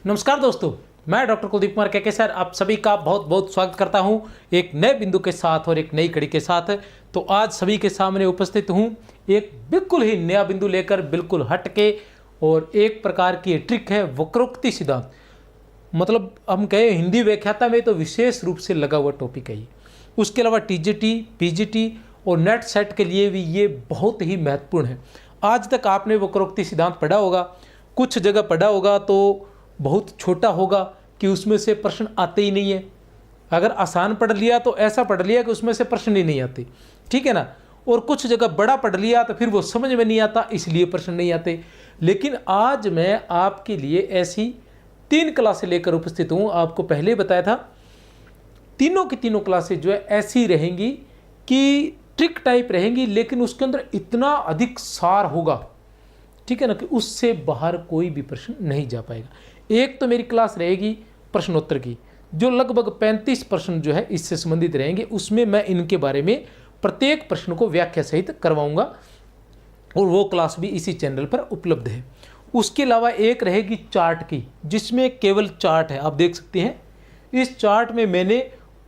नमस्कार दोस्तों, मैं डॉक्टर कुलदीप कुमार के सर आप सभी का बहुत बहुत स्वागत करता हूं एक नए बिंदु के साथ और एक नई कड़ी के साथ। तो आज सभी के सामने उपस्थित हूं एक बिल्कुल ही नया बिंदु लेकर, बिल्कुल हटके, और एक प्रकार की ट्रिक है वक्रोक्ति सिद्धांत। मतलब हम कहें हिंदी व्याख्याता में तो विशेष रूप से लगा हुआ टॉपिक है ये। उसके अलावा टीजीटी, पीजीटी और नेट सेट के लिए भी ये बहुत ही महत्वपूर्ण है। आज तक आपने वक्रोक्ति सिद्धांत पढ़ा होगा, कुछ जगह पढ़ा होगा तो बहुत छोटा होगा कि उसमें से प्रश्न आते ही नहीं है। अगर आसान पढ़ लिया तो ऐसा पढ़ लिया कि उसमें से प्रश्न ही नहीं आते, ठीक है ना। और कुछ जगह बड़ा पढ़ लिया तो फिर वो समझ में नहीं आता, इसलिए प्रश्न नहीं आते। लेकिन आज मैं आपके लिए ऐसी 3 क्लासें लेकर उपस्थित हूँ। आपको पहले ही बताया था तीनों की तीनों क्लासें जो है ऐसी रहेंगी कि ट्रिक टाइप रहेंगी, लेकिन उसके अंदर इतना अधिक सार होगा, ठीक है ना, कि उससे बाहर कोई भी प्रश्न नहीं जा पाएगा। एक तो मेरी क्लास रहेगी प्रश्नोत्तर की, जो लगभग 35 प्रश्न जो है इससे संबंधित रहेंगे। उसमें मैं इनके बारे में प्रत्येक प्रश्न को व्याख्या सहित करवाऊंगा और वो क्लास भी इसी चैनल पर उपलब्ध है। उसके अलावा एक रहेगी चार्ट की, जिसमें केवल चार्ट है, आप देख सकते हैं। इस चार्ट में मैंने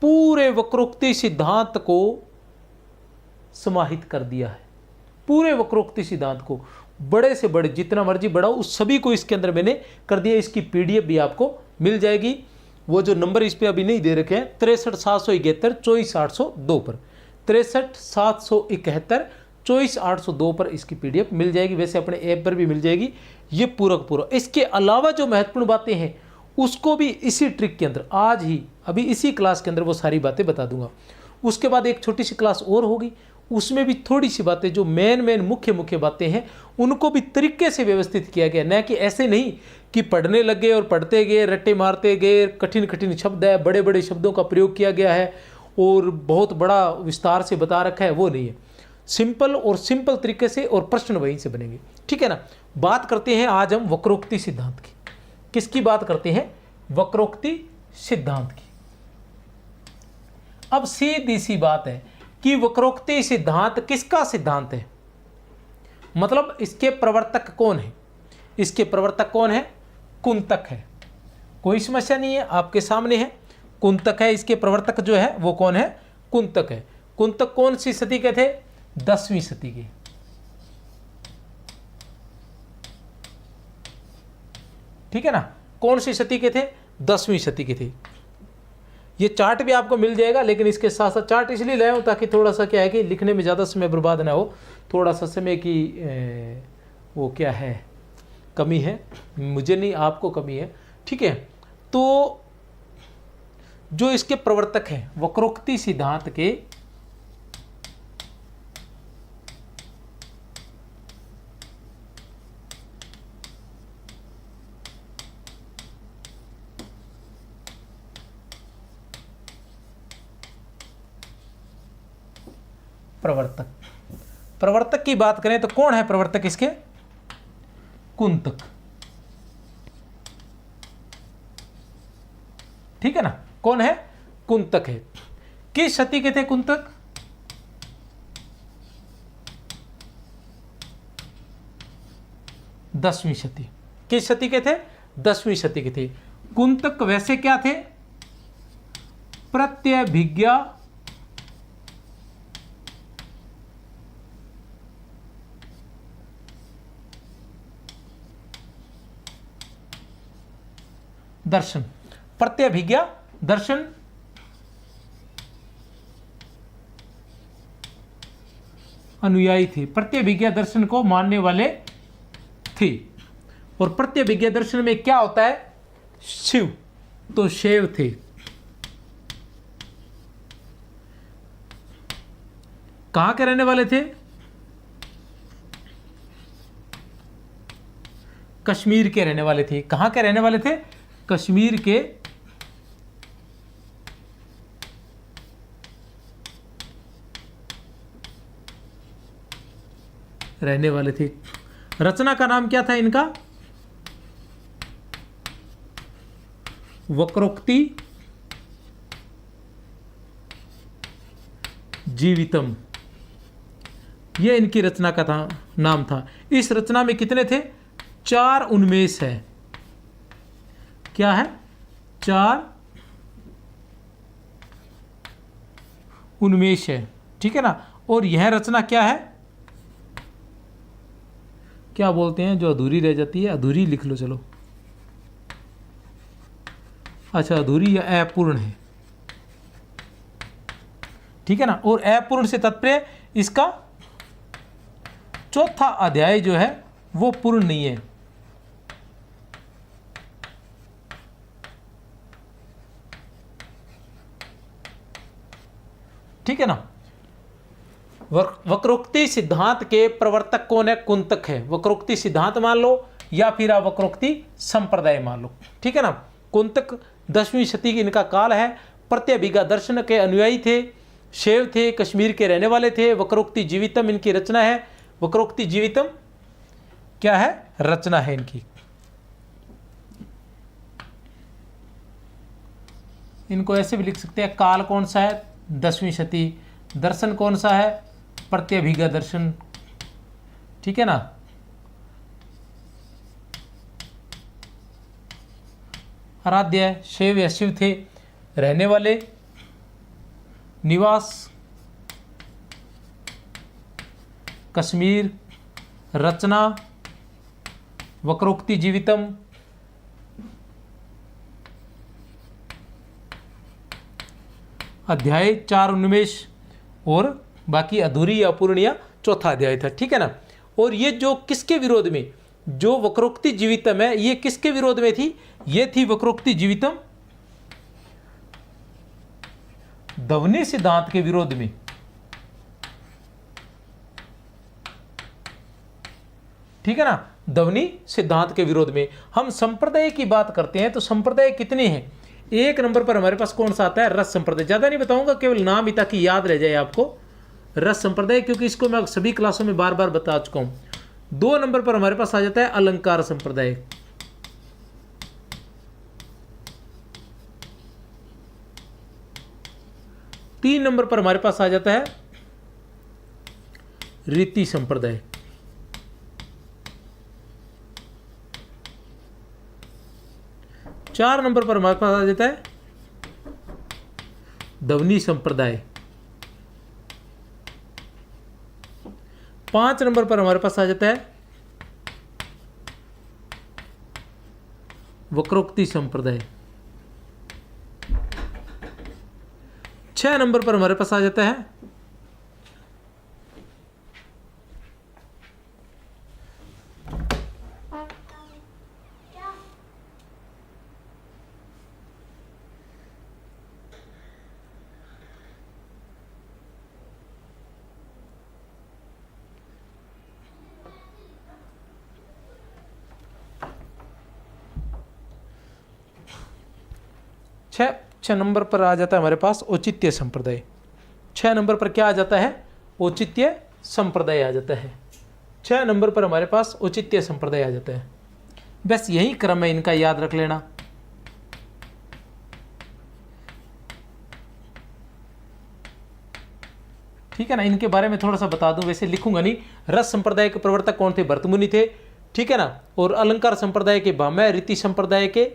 पूरे वक्रोक्ति सिद्धांत को समाहित कर दिया है। पूरे वक्रोक्ति सिद्धांत को बड़े से बड़े, जितना मर्जी बड़ा हो, उस सभी को इसके अंदर मैंने कर दिया। इसकी पीडीएफ भी आपको मिल जाएगी। वो जो नंबर इस पे अभी नहीं दे रखे हैं, 63 771 24 802 पर, 63 771 24 802 पर इसकी पीडीएफ मिल जाएगी। वैसे अपने ऐप पर भी मिल जाएगी। ये पूरा पूरा। इसके अलावा जो महत्वपूर्ण बातें हैं उसको भी इसी ट्रिक के अंदर आज ही अभी इसी क्लास के अंदर वो सारी बातें बता दूंगा। उसके बाद एक छोटी सी क्लास और होगी, उसमें भी थोड़ी सी बातें जो मेन मुख्य बातें हैं उनको भी तरीके से व्यवस्थित किया गया। न कि ऐसे नहीं कि पढ़ने लगे और पढ़ते गए, रट्टे मारते गए, कठिन कठिन शब्द है, बड़े बड़े शब्दों का प्रयोग किया गया है और बहुत बड़ा विस्तार से बता रखा है, वो नहीं है। सिंपल तरीके से, और प्रश्न वहीं से बनेंगे, ठीक है ना। बात करते हैं आज हम वक्रोक्ति सिद्धांत की। किसकी बात करते हैं? वक्रोक्ति सिद्धांत की। अब सीधी सी बात है कि वक्रोक्ति सिद्धांत किसका सिद्धांत है, मतलब इसके प्रवर्तक कौन है? इसके प्रवर्तक कौन है? कुंतक है। कोई समस्या नहीं है, आपके सामने है, कुंतक है। इसके प्रवर्तक जो है वो कौन है? कुंतक है। कुंतक कौन सी सदी के थे? 10वीं सदी के, ठीक है ना। कौन सी सदी के थे? 10वीं सदी के थे। ये चार्ट भी आपको मिल जाएगा, लेकिन इसके साथ साथ चार्ट इसलिए लाया हूँ ताकि थोड़ा सा क्या है कि लिखने में ज़्यादा समय बर्बाद ना हो। थोड़ा सा समय की वो क्या है, कमी है, मुझे नहीं आपको कमी है, ठीक है। तो जो इसके प्रवर्तक हैं वक्रोक्ति सिद्धांत के, प्रवर्तक की बात करें तो कौन है प्रवर्तक इसके? कुंतक, ठीक है ना। कौन है? कुंतक है। किस सदी के थे कुंतक? 10वीं सदी। किस सदी के थे? 10वीं सदी के थे। कुंतक वैसे क्या थे? प्रत्यभिज्ञा दर्शन, प्रत्यभिज्ञा दर्शन अनुयायी थे। प्रत्यभिज्ञा दर्शन को मानने वाले थे। और प्रत्यभिज्ञा दर्शन में क्या होता है? शिव, तो शैव थे। कहां के रहने वाले थे? कश्मीर के रहने वाले थे। कहां के रहने वाले थे? कश्मीर के रहने वाले थे। रचना का नाम क्या था इनका? वक्रोक्ति जीवितम, ये इनकी रचना का नाम था। इस रचना में कितने थे? 4 उन्मेष है। क्या है, 4 उन्मेष है, ठीक है ना। और यह रचना क्या है, क्या बोलते हैं जो अधूरी रह जाती है, अधूरी लिख लो चलो, अच्छा अधूरी या अपूर्ण है, ठीक है ना। और अपूर्ण से तात्पर्य इसका चौथा अध्याय जो है वो पूर्ण नहीं है, ठीक है ना। वक्रोक्ति सिद्धांत के प्रवर्तक कौन है, कुंतक है। वक्रोक्ति सिद्धांत मान लो या फिर आप वक्रोक्ति संप्रदाय मान लो, ठीक है ना। कुंतक 10वीं शती की इनका काल है। प्रत्यभिज्ञा दर्शन के अनुयायी थे, शैव थे, कश्मीर के रहने वाले थे। वक्रोक्ति जीवितम इनकी रचना है। वक्रोक्ति जीवितम क्या है, रचना है इनकी। इनको ऐसे भी लिख सकते हैं, काल कौन सा है, 10वीं शती। दर्शन कौन सा है, प्रत्यभिज्ञा दर्शन, ठीक है ना। आराध्य शैव या शिव थे, रहने वाले, निवास कश्मीर, रचना वक्रोक्ति जीवितम, अध्याय 4 उन्मेष, और बाकी अधूरी या अपूर्ण या चौथा अध्याय था, ठीक है ना। और ये जो किसके विरोध में, जो वक्रोक्ति जीवितम है, ये किसके विरोध में थी, ये थी वक्रोक्ति जीवितम ध्वनि सिद्धांत के विरोध में, ठीक है ना। ध्वनि सिद्धांत के विरोध में। हम संप्रदाय की बात करते हैं तो संप्रदाय कितने हैं, 1 नंबर पर हमारे पास कौन सा आता है, रस संप्रदाय। ज्यादा नहीं बताऊंगा, केवल नाम ही ताकि याद रह जाए आपको, रस संप्रदाय, क्योंकि इसको मैं सभी क्लासों में बार बार बता चुका हूं। 2 नंबर पर हमारे पास आ जाता है अलंकार संप्रदाय। 3 नंबर पर हमारे पास आ जाता है रीति संप्रदाय। 4 नंबर पर हमारे पास आ जाता है ध्वनि संप्रदाय। 5 नंबर पर हमारे पास आ जाता है वक्रोक्ति संप्रदाय। 6 नंबर पर हमारे पास आ जाता है छह नंबर पर आ जाता है हमारे पास औचित्य संप्रदाय। 6 नंबर पर क्या आ जाता है, औचित्य संप्रदाय आ जाता है। 6 नंबर पर हमारे पास औचित्य संप्रदाय आ जाता है। बस यही क्रम है, इनका याद रख लेना। ठीक है ना। इनके बारे में थोड़ा सा बता दूं, वैसे लिखूंगा नहीं। रस संप्रदाय के प्रवर्तक कौन थे, भरतमुनि थे, ठीक है ना। और अलंकार संप्रदाय के भामह, रीति संप्रदाय के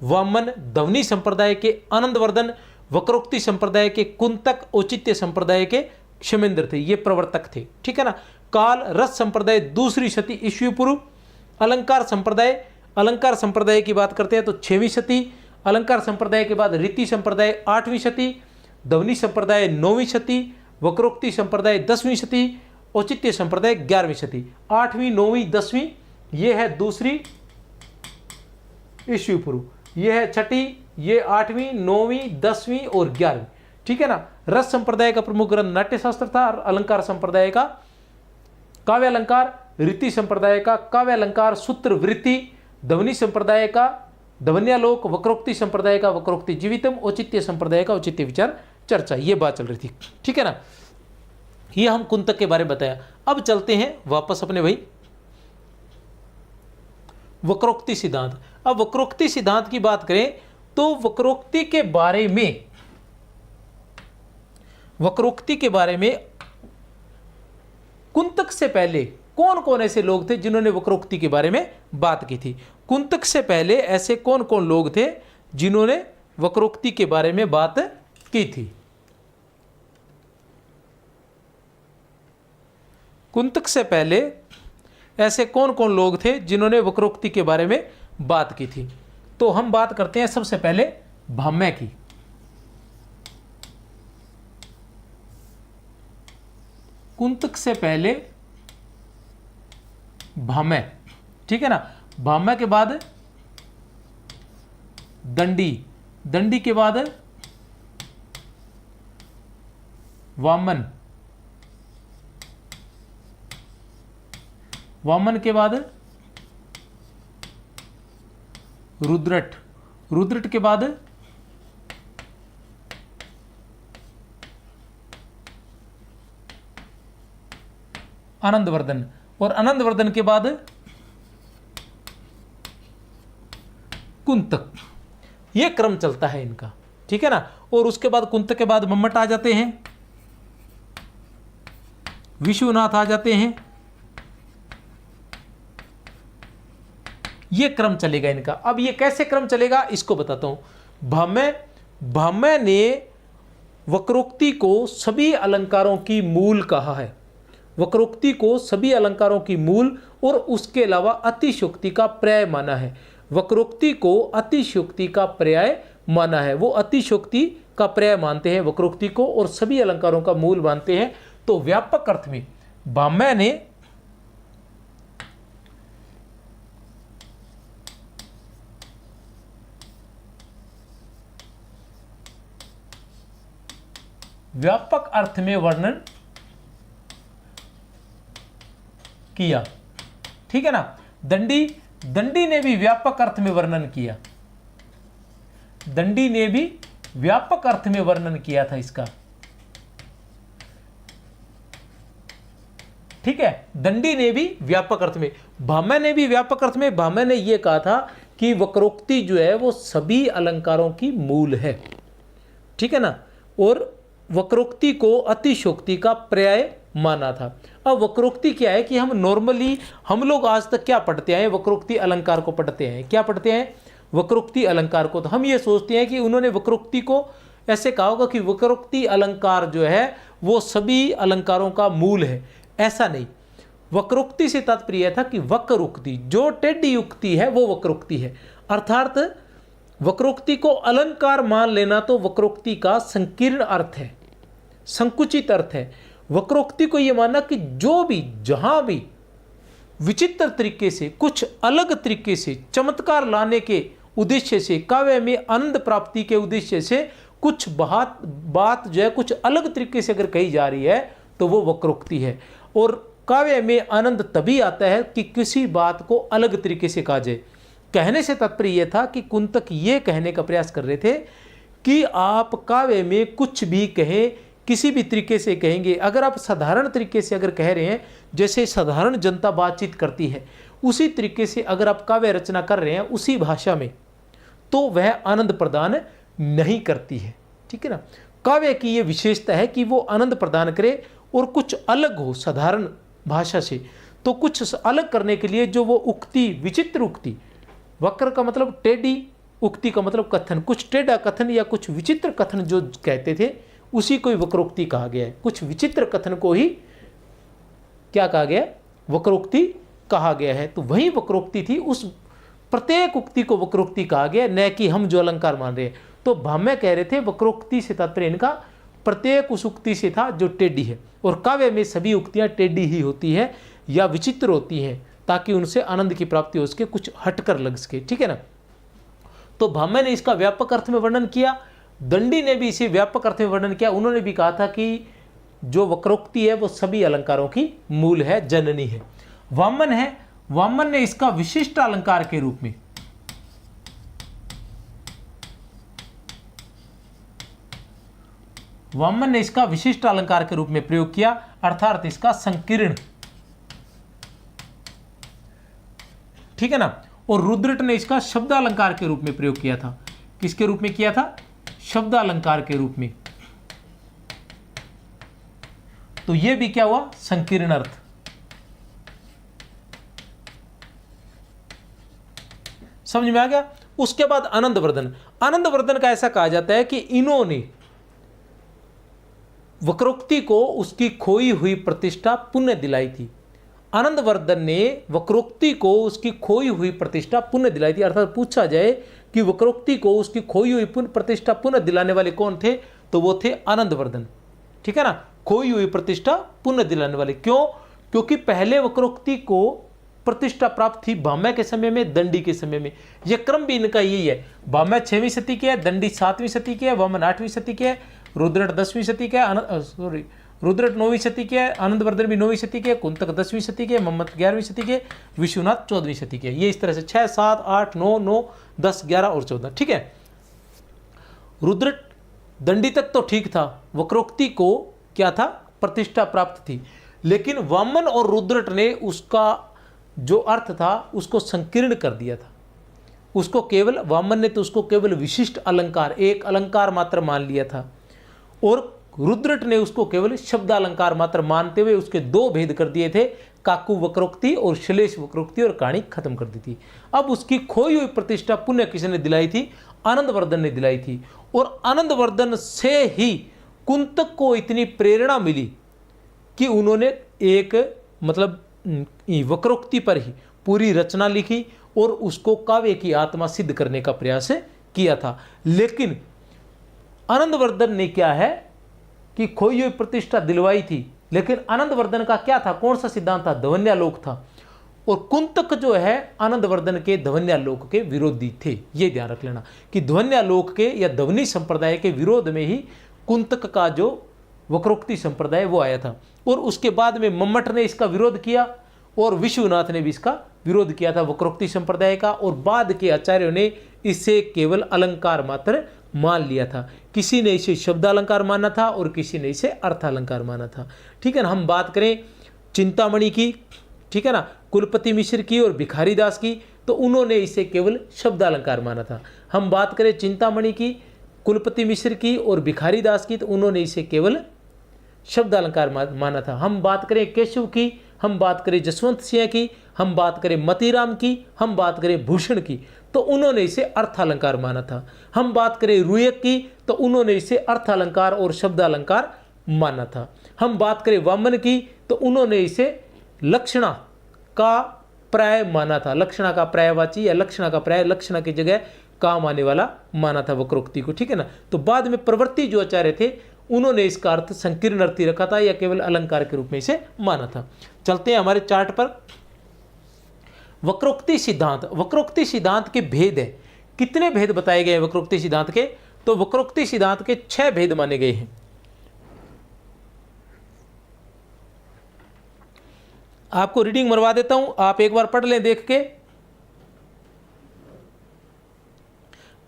वामन, ध्वनि संप्रदाय के आनंदवर्धन, वक्रोक्ति संप्रदाय के कुंतक, औचित्य संप्रदाय के क्षेमेंद्र थे, ये प्रवर्तक थे, ठीक है ना। काल रस संप्रदाय 2री शती ईस्वी पूर्व। अलंकार संप्रदाय की बात करते हैं तो 6वीं शती। अलंकार संप्रदाय के बाद रीति संप्रदाय 8वीं शती, ध्वनि संप्रदाय 9वीं शती, वक्रोक्ति संप्रदाय 10वीं शती, औचित्य संप्रदाय 11वीं शती। 8वीं 9वीं 10वीं ये है 2री ईस्वी पूर्व, ये है 6ठी, ये 8वीं 9वीं 10वीं और 11वीं, ठीक है ना। रस संप्रदाय का प्रमुख ग्रंथ नाट्यशास्त्र था, और अलंकार संप्रदाय का काव्य अलंकार, रीति संप्रदाय का काव्य अलंकार सूत्र वृत्ति, ध्वनि संप्रदाय का ध्वन्यालोक, वक्रोक्ति संप्रदाय का वक्रोक्ति जीवितम, औचित्य संप्रदाय का औचित्य विचार चर्चा, ये बात चल रही थी, ठीक है ना। ये हम कुंतक के बारे में बताया। अब चलते हैं वापस अपने भाई वक्रोक्ति सिद्धांत। अब वक्रोक्ति सिद्धांत की बात करें तो वक्रोक्ति के बारे में कुंतक से पहले कौन कौन ऐसे लोग थे जिन्होंने वक्रोक्ति के बारे में बात की थी? कुंतक से पहले ऐसे कौन कौन लोग थे जिन्होंने वक्रोक्ति के बारे में बात की थी? कुंतक से पहले ऐसे कौन कौन लोग थे जिन्होंने वक्रोक्ति के बारे में बात की थी? तो हम बात करते हैं सबसे पहले भाम्य की। कुंतक से पहले भाम्य, ठीक है ना। भाम्य के बाद दंडी, दंडी के बाद वामन, वामन के बाद रुद्रट, रुद्रट के बाद आनंदवर्धन, और आनंदवर्धन के बाद कुंतक। ये क्रम चलता है इनका, ठीक है ना। और उसके बाद कुंतक के बाद मम्मट आ जाते हैं, विश्वनाथ आ जाते हैं। ये क्रम चलेगा इनका। अब ये कैसे क्रम चलेगा इसको बताता हूं। भाम्य ने वक्रोक्ति को सभी अलंकारों की मूल कहा है, वक्रोक्ति को सभी अलंकारों की मूल और उसके अलावा अतिशयोक्ति का पर्याय माना है। वक्रोक्ति को अतिशयोक्ति का पर्याय माना है, वो अतिशयोक्ति का पर्याय मानते हैं वक्रोक्ति को और सभी अलंकारों का मूल मानते हैं। तो व्यापक अर्थ में भाम्य ने व्यापक अर्थ में वर्णन किया, ठीक है ना। दंडी ने भी व्यापक अर्थ में वर्णन किया, दंडी ने भी व्यापक अर्थ में वर्णन किया था इसका, ठीक है। दंडी ने भी व्यापक अर्थ में, भाम्य ने भी व्यापक अर्थ में। भाम्य ने यह कहा था कि वक्रोक्ति जो है वो सभी अलंकारों की मूल है, ठीक है ना। और वक्रोक्ति को अतिशयोक्ति का पर्याय माना था। अब वक्रोक्ति क्या है कि हम नॉर्मली हम लोग आज तक क्या पढ़ते हैं, वक्रोक्ति अलंकार को पढ़ते हैं। क्या पढ़ते हैं? वक्रोक्ति अलंकार को। तो हम ये सोचते हैं कि उन्होंने वक्रोक्ति को ऐसे कहा होगा कि वक्रोक्ति अलंकार जो है वो सभी अलंकारों का मूल है। ऐसा नहीं। वक्रोक्ति से तात्पर्य था कि वक्रोक्ति जो टेढ़ी युक्ति है वो वक्रोक्ति है। अर्थात वक्रोक्ति को अलंकार मान लेना तो वक्रोक्ति का संकीर्ण अर्थ है, संकुचित अर्थ है। वक्रोक्ति को यह मानना कि जो भी जहां भी विचित्र तरीके से, कुछ अलग तरीके से, चमत्कार लाने के उद्देश्य से, काव्य में आनंद प्राप्ति के उद्देश्य से कुछ बात जो है कुछ अलग तरीके से अगर कही जा रही है तो वो वक्रोक्ति है। और काव्य में आनंद तभी आता है कि किसी बात को अलग तरीके से कहा जाए। कहने से तात्पर्य यह था कि कुंतक ये कहने का प्रयास कर रहे थे कि आप काव्य में कुछ भी कहें, किसी भी तरीके से कहेंगे, अगर आप साधारण तरीके से अगर कह रहे हैं, जैसे साधारण जनता बातचीत करती है, उसी तरीके से अगर आप काव्य रचना कर रहे हैं उसी भाषा में, तो वह आनंद प्रदान नहीं करती है, ठीक है ना। काव्य की ये विशेषता है कि वो आनंद प्रदान करे और कुछ अलग हो साधारण भाषा से। तो कुछ अलग करने के लिए जो वो उक्ति, विचित्र उक्ति, वक्र का मतलब टेढ़ी, उक्ति का मतलब कथन, कुछ टेढ़ा कथन या कुछ विचित्र कथन जो कहते थे उसी को ही वक्रोक्ति कहा गया है। कुछ विचित्र कथन को ही क्या कहा गया? वक्रोक्ति कहा गया है। तो वही वक्रोक्ति थी, उस प्रत्येक उक्ति को वक्रोक्ति कहा गया, न कि हम जो अलंकार मान रहे हैं। तो भाम्य कह रहे थे वक्रोक्ति से तात्पर्य इनका प्रत्येक उस उक्ति से था जो टेढ़ी है। और काव्य में सभी उक्तियां टेढ़ी ही होती है या विचित्र होती हैं ताकि उनसे आनंद की प्राप्ति हो सके, कुछ हटकर लग सके, ठीक है ना। तो भाम्य ने इसका व्यापक अर्थ में वर्णन किया, दंडी ने भी इसे व्यापक अर्थ में वर्णन किया। उन्होंने भी कहा था कि जो वक्रोक्ति है वो सभी अलंकारों की मूल है, जननी है। वामन है, वामन ने इसका विशिष्ट अलंकार के रूप में, वामन ने इसका विशिष्ट अलंकार के रूप में प्रयोग किया, अर्थात इसका संकीर्ण, ठीक है ना। और रुद्रट ने इसका शब्दालंकार के रूप में प्रयोग किया था। किसके रूप में किया था? शब्दालंकार के रूप में। तो यह भी क्या हुआ? संकीर्ण अर्थ। समझ में आ गया। उसके बाद आनंदवर्धन। आनंदवर्धन का ऐसा कहा जाता है कि इन्होंने वक्रोक्ति को उसकी खोई हुई प्रतिष्ठा पुनः दिलाई थी। आनंदवर्धन ने वक्रोक्ति को उसकी खोई हुई प्रतिष्ठा पुनः दिलाई थी। अर्थात पूछा जाए कि वक्रोक्ति को उसकी खोई हुई प्रतिष्ठा पुनः दिलाने वाले कौन थे, तो वो थे आनंदवर्धन। ठीक है ना, खोई हुई प्रतिष्ठा पुनः दिलाने वाले। क्यों? क्योंकि पहले वक्रोक्ति को प्रतिष्ठा प्राप्त थी भाम्य के समय में, दंडी के समय में। यह क्रम भी इनका यही है। भाम्य 6वीं सदी के है, दंडी 7वीं सदी के है, वामन 8वीं सदी के है, रुद्रट 10वीं सदी के है, रुद्रट 9वीं सदी के है, आनंदवर्धन भी 9वीं सदी के, कुंतक 10वीं सदी के, मोहम्मद 11वीं सदी के, विश्वनाथ 14वीं सदी के। ये इस तरह से 6, 7, 8, 9, 9, 10, 11 और 14। ठीक है। रुद्रट दंडी तक तो ठीक था, वक्रोक्ति को क्या था, प्रतिष्ठा प्राप्त थी। लेकिन वामन और रुद्रट ने उसका जो अर्थ था उसको संकीर्ण कर दिया था। उसको केवल, वामन ने तो उसको केवल विशिष्ट अलंकार, एक अलंकार मात्र मान लिया था, और रुद्रट ने उसको केवल शब्द अलंकार मात्र मानते हुए उसके दो भेद कर दिए थे, काकु वक्रोक्ति और श्लेष वक्रोक्ति, और कहानी खत्म कर दी थी। अब उसकी खोई हुई प्रतिष्ठा पुनः किसने दिलाई थी? आनंदवर्धन ने दिलाई थी। और आनंदवर्धन से ही कुंतक को इतनी प्रेरणा मिली कि उन्होंने एक मतलब वक्रोक्ति पर ही पूरी रचना लिखी और उसको काव्य की आत्मा सिद्ध करने का प्रयास किया था। लेकिन आनंदवर्धन ने क्या है कि खोई हुई प्रतिष्ठा दिलवाई थी, लेकिन आनंदवर्धन का क्या था, कौन सा सिद्धांत था? ध्वन्यालोक था। और कुंतक जो है आनंदवर्धन के ध्वन्यालोक के विरोधी थे। ये ध्यान रख लेना कि ध्वन्यालोक के या ध्वनि संप्रदाय के विरोध में ही कुंतक का जो वक्रोक्ति संप्रदाय वो आया था। और उसके बाद में मम्मट ने इसका विरोध किया और विश्वनाथ ने भी इसका विरोध किया था वक्रोक्ति संप्रदाय का। और बाद के आचार्यों ने इसे केवल अलंकार मात्र मान लिया था। किसी ने इसे शब्द अलंकार माना था और किसी ने इसे अर्थ अलंकार माना था। ठीक है ना। हम बात करें चिंतामणि की, ठीक है ना, कुलपति मिश्र की और भिखारी दास की, तो उन्होंने इसे केवल शब्द अलंकार माना था। हम बात करें चिंतामणि की, कुलपति मिश्र की और भिखारी दास की, तो उन्होंने इसे केवल शब्द अलंकार माना था। हम बात करें केशव की, हम बात करें जसवंत सिंह की, हम बात करें मतीराम की, हम बात करें भूषण की, तो उन्होंने इसे अर्थ अलंकार माना था। हम बात करें रुयक की, तो उन्होंने इसे अर्थ अलंकार और शब्द अलंकार माना था। हम बात करें वामन की, तो उन्होंने इसे लक्षणा का प्राय माना था। लक्षणा का प्रायवाची या लक्षणा का प्राय, लक्षणा की जगह काम आने वाला माना था वक्रोक्ति को। ठीक है ना। तो बाद में प्रवृत्ति जो आचार्य थे उन्होंने इसका अर्थ संकीर्ण अर्थ रखा था या केवल अलंकार के रूप में इसे माना था। चलते हैं हमारे चार्ट पर। वक्रोक्ति सिद्धांत, वक्रोक्ति सिद्धांत के भेद है। कितने भेद बताए गए हैं वक्रोक्ति सिद्धांत के? तो वक्रोक्ति सिद्धांत के 6 भेद माने गए हैं। आपको रीडिंग मरवा देता हूं, आप एक बार पढ़ लें देख के।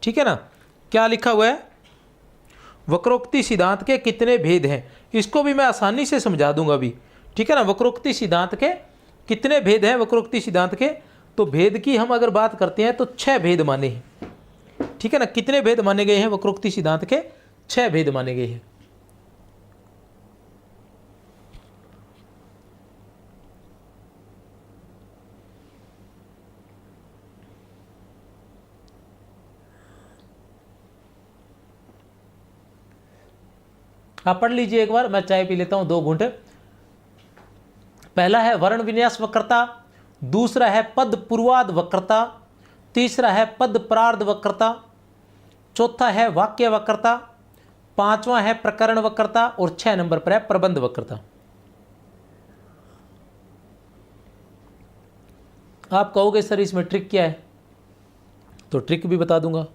ठीक है ना। क्या लिखा हुआ है? वक्रोक्ति सिद्धांत के कितने भेद हैं, इसको भी मैं आसानी से समझा दूंगा अभी। ठीक है ना। वक्रोक्ति सिद्धांत के कितने भेद हैं वक्रोक्ति सिद्धांत के? तो भेद की हम अगर बात करते हैं तो 6 भेद माने हैं। ठीक है ना। कितने भेद माने गए हैं वक्रोक्ति सिद्धांत के? 6 भेद माने गए हैं। आप पढ़ लीजिए एक बार, मैं चाय पी लेता हूं 2 घूंट। पहला है वर्ण विन्यास वक्रता, दूसरा है पद पूर्वाद वक्रता, तीसरा है पद प्रार्ध वक्रता, चौथा है वाक्य वक्रता, 5वां है प्रकरण वक्रता और 6 नंबर पर है प्रबंध वक्रता। आप कहोगे सर इसमें ट्रिक क्या है, तो ट्रिक भी बता दूंगा।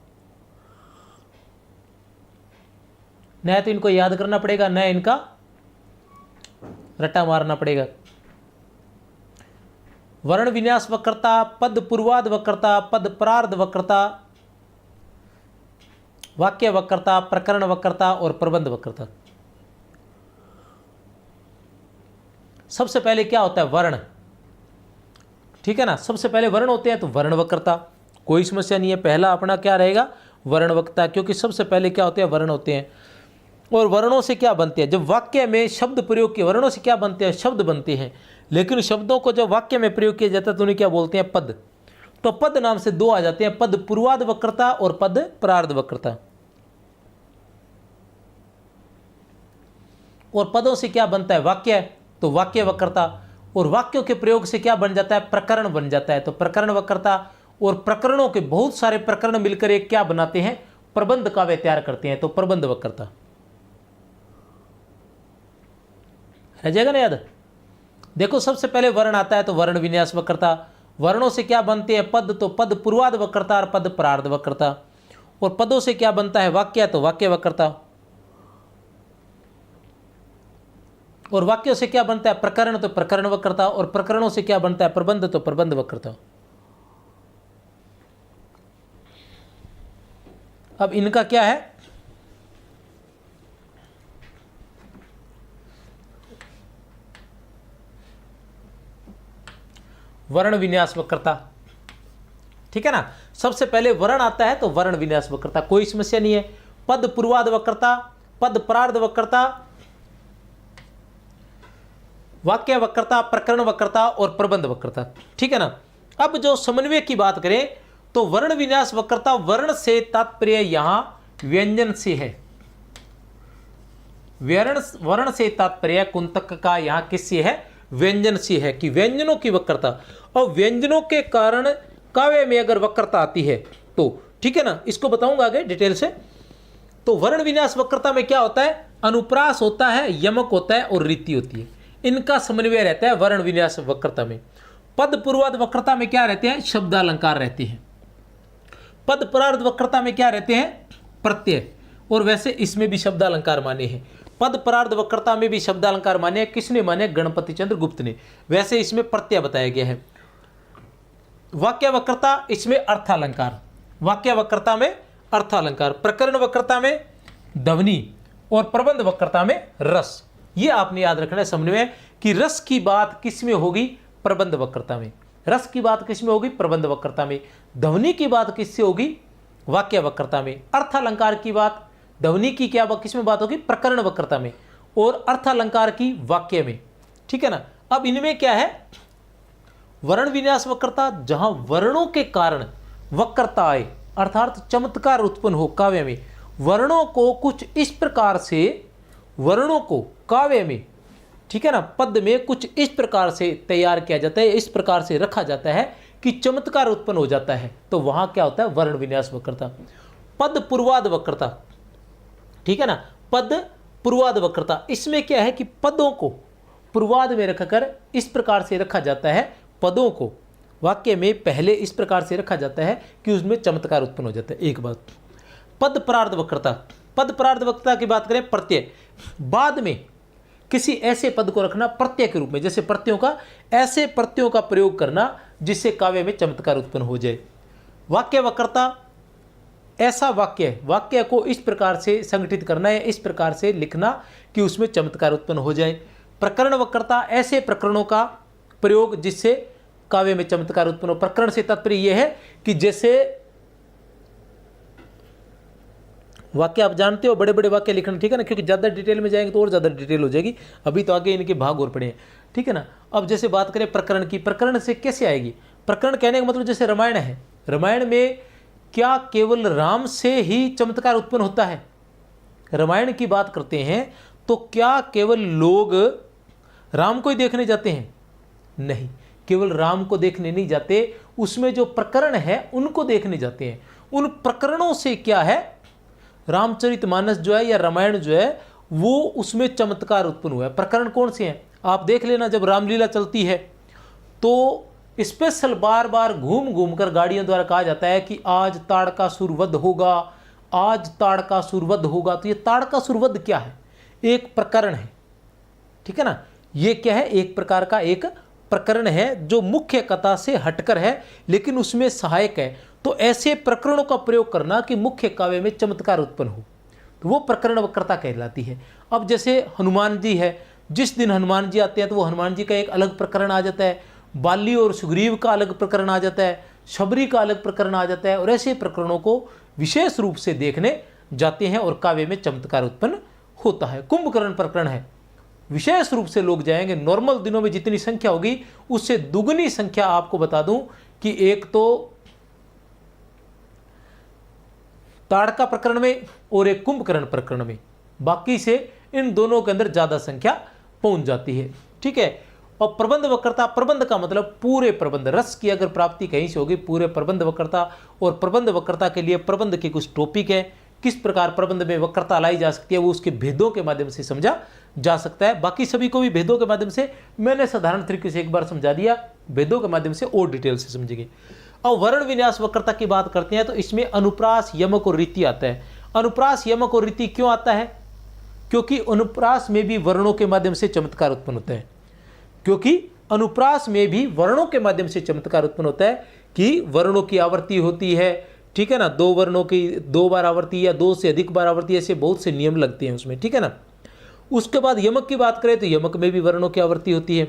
न तो इनको याद करना पड़ेगा, न इनका रट्टा मारना पड़ेगा। वर्ण विन्यास वक्रता, पद पूर्वाद वक्रता, पद प्रार्ध वक्रता, वाक्य वक्रता, प्रकरण वक्रता और प्रबंध वक्रता। सबसे पहले क्या होता है? वर्ण। ठीक है ना। सबसे पहले वर्ण होते हैं, तो वर्ण वक्रता कोई समस्या नहीं है। पहला अपना क्या रहेगा? वर्ण वक्रता, क्योंकि सबसे पहले क्या होते हैं? वर्ण होते हैं। और वर्णों से क्या बनते हैं? जब वाक्य में शब्द प्रयोग किए, वर्णों से क्या बनते हैं? शब्द बनते हैं। लेकिन शब्दों को जब वाक्य में प्रयोग किया जाता है तो उन्हें क्या बोलते हैं? पद। तो पद नाम से दो आ जाते हैं, पद पूर्वार्ध वक्रता और पद परार्ध वक्रता। और पदों से क्या बनता है? वाक्य, तो वाक्य वक्रता। और वाक्यों के प्रयोग से क्या बन जाता है? प्रकरण बन जाता है, तो प्रकरण वक्रता। और प्रकरणों के बहुत सारे प्रकरण मिलकर एक क्या बनाते हैं? प्रबंध काव्य तैयार करते हैं, तो प्रबंध वक्रता। रह जाएगा ना याद? देखो सबसे पहले वर्ण आता है तो वर्ण विन्यास वक्रता। वर्णों से क्या बनते हैं? पद, तो पद पूर्वार्ध वक्रता और पद परार्ध वक्रता। और पदों से क्या बनता है? वाक्य, तो वाक्य वक्रता। और वाक्यों से क्या बनता है? प्रकरण, तो प्रकरण वक्रता। और प्रकरणों से क्या बनता है? प्रबंध, तो प्रबंध वक्रता। अब इनका क्या है? वर्ण विन्यास वक्रता, ठीक है ना। सबसे पहले वर्ण आता है तो वर्ण विन्यास वक्रता, कोई समस्या नहीं है। पद पूर्वार्ध वक्रता, पद परार्ध वक्रता, वाक्य वक्रता, प्रकरण वक्रता और प्रबंध वक्रता, ठीक है ना। अब जो समन्वय की बात करें तो वर्ण विन्यास वक्रता, वर्ण से तात्पर्य यहां व्यंजन से है। वर्ण से तात्पर्य कुंतक का यहां किससे है? व्यंजन से है, कि व्यंजनों की वक्रता। और व्यंजनों के कारण काव्य में अगर वक्रता आती है तो ठीक है ना, इसको बताऊंगा आगे डिटेल से। तो वर्ण विन्यास वक्रता में क्या होता है? अनुप्रास होता है, यमक होता है और रीति होती है, इनका समन्वय रहता है वर्ण विन्यास वक्रता में। पद पूर्वार्ध वक्रता में क्या रहते हैं? शब्दालंकार रहते हैं। पद परार्ध वक्रता में क्या रहते हैं? प्रत्यय। और वैसे इसमें भी शब्दालंकार माने हैं। पद परार्ध वक्रता में भी शब्दालंकार माने हैं। किसने माने? गणपति चंद्र गुप्त ने। वैसे इसमें प्रत्यय बताया गया है। वाक्य वक्रता, इसमें अर्थालंकार। वाक्य वक्रता में अर्थालंकार, प्रकरण वक्रता में ध्वनि और प्रबंध वक्रता में रस। ये आपने याद रखना है समन्वय, कि रस की बात किसमें होगी? प्रबंध वक्रता में। रस की बात किसमें होगी? प्रबंध वक्रता में। ध्वनि की बात किससे होगी? वाक्य वक्रता में। अर्थालंकार की बात, ध्वनि की क्या किसमें बात होगी? प्रकरण वक्रता में। और अर्थालंकार की वाक्य में, ठीक है ना। अब इनमें क्या है? वर्ण विन्यास वक्रता, जहां वर्णों के कारण वक्रता आए, अर्थात चमत्कार उत्पन्न हो काव्य में। वर्णों को कुछ इस प्रकार से, वर्णों को काव्य में, ठीक है ना, पद में कुछ इस प्रकार से तैयार किया जाता है, इस प्रकार से रखा जाता है कि चमत्कार उत्पन्न हो जाता है, तो वहां क्या होता है? वर्ण विन्यास वक्रता। पद पूर्वार्ध वक्रता, ठीक है ना, पद पूर्वार्ध वक्रता, इसमें क्या है कि पदों को पूर्वार्ध में रखकर इस प्रकार से रखा जाता है, पदों को वाक्य में पहले इस प्रकार से रखा जाता है कि उसमें चमत्कार उत्पन्न हो जाता है। एक बात। पद परार्ध वक्रता, पद परार्ध वक्रता की बात करें, प्रत्यय, बाद में किसी ऐसे पद को रखना प्रत्यय के रूप में, जैसे प्रत्ययों का, ऐसे प्रत्ययों का प्रयोग करना जिससे काव्य में चमत्कार उत्पन्न हो जाए। वाक्य वक्रता, ऐसा वाक्य को इस प्रकार से संगठित करना है, इस प्रकार से लिखना कि उसमें चमत्कार उत्पन्न हो जाए। प्रकरण वक्रता, ऐसे प्रकरणों का प्रयोग जिससे काव्य में चमत्कार उत्पन्न हो। प्रकरण से तात्पर्य यह है कि जैसे वाक्य आप जानते हो, बड़े बड़े वाक्य लिखना, ठीक है ना, क्योंकि ज़्यादा डिटेल में जाएंगे तो और ज़्यादा डिटेल हो जाएगी, अभी तो आगे इनके भाग और पड़े हैं, ठीक है ना। अब जैसे बात करें प्रकरण की, प्रकरण से कैसे आएगी? प्रकरण कहने का मतलब जैसे रामायण है, रामायण में क्या केवल राम से ही चमत्कार उत्पन्न होता है? रामायण की बात करते हैं तो क्या केवल लोग राम को ही देखने जाते हैं? नहीं, केवल राम को देखने नहीं जाते, उसमें जो प्रकरण है उनको देखने जाते हैं। उन प्रकरणों से क्या है? रामचरितमानस जो है या रामायण जो है वो, उसमें चमत्कार उत्पन्न हुआ है। प्रकरण कौन से हैं? आप देख लेना, जब रामलीला चलती है तो स्पेशल बार बार घूम घूम कर गाड़ियों द्वारा कहा जाता है कि आज ताड़कासुर वध होगा, आज ताड़कासुर वध होगा। तो ये ताड़कासुर वध क्या है? एक प्रकरण है, ठीक है ना। ये क्या है? एक प्रकार का एक प्रकरण है जो मुख्य कथा से हटकर है लेकिन उसमें सहायक है। तो ऐसे प्रकरणों का प्रयोग करना कि मुख्य काव्य में चमत्कार उत्पन्न हो, तो वो प्रकरण वक्रता कहलाती है। अब जैसे हनुमान जी है, जिस दिन हनुमान जी आते हैं तो वो हनुमान जी का एक अलग प्रकरण आ जाता है, बाली और सुग्रीव का अलग प्रकरण आ जाता है, शबरी का अलग प्रकरण आ जाता है, और ऐसे प्रकरणों को विशेष रूप से देखने जाते हैं और काव्य में चमत्कार उत्पन्न होता है। कुंभकर्ण प्रकरण है, विशेष रूप से लोग जाएंगे। नॉर्मल दिनों में जितनी संख्या होगी उससे दुगनी संख्या आपको बता दूं कि एक तो ताड़का प्रकरण में और एक कुंभकर्ण प्रकरण में। बाकी से इन दोनों के अंदर ज़्यादा संख्या पहुंच जाती है। ठीक है। और प्रबंध वक्रता, प्रबंध का मतलब पूरे प्रबंध, रस की अगर प्राप्ति कहीं से होगी पूरे प्रबंध वक्रता। और प्रबंध वक्रता के लिए प्रबंध के कुछ टॉपिक है, किस प्रकार प्रबंध में वक्रता लाई जा सकती है, वो उसके भेदों के माध्यम से समझा जा सकता है। बाकी सभी को भी भेदों के माध्यम से मैंने साधारण तरीके से एक बार समझा दिया, भेदों के माध्यम से और डिटेल से समझेंगे। अब वर्ण विन्यास वक्रता की बात करते हैं तो इसमें अनुप्रास, यमक और रीति आता है। अनुप्रास, यमक और रीति क्यों आता है? क्योंकि अनुप्रास में भी वर्णों के माध्यम से चमत्कार उत्पन्न होता है। क्योंकि अनुप्रास में भी वर्णों के माध्यम से चमत्कार उत्पन्न होता है कि वर्णों की आवर्ती होती है। ठीक है ना, 2 वर्णों की 2 बार आवर्ती या 2 से अधिक बार आवर्ती, ऐसे बहुत से नियम लगते हैं उसमें। ठीक है ना। उसके बाद यमक की बात करें तो यमक में भी वर्णों की आवर्ती होती है।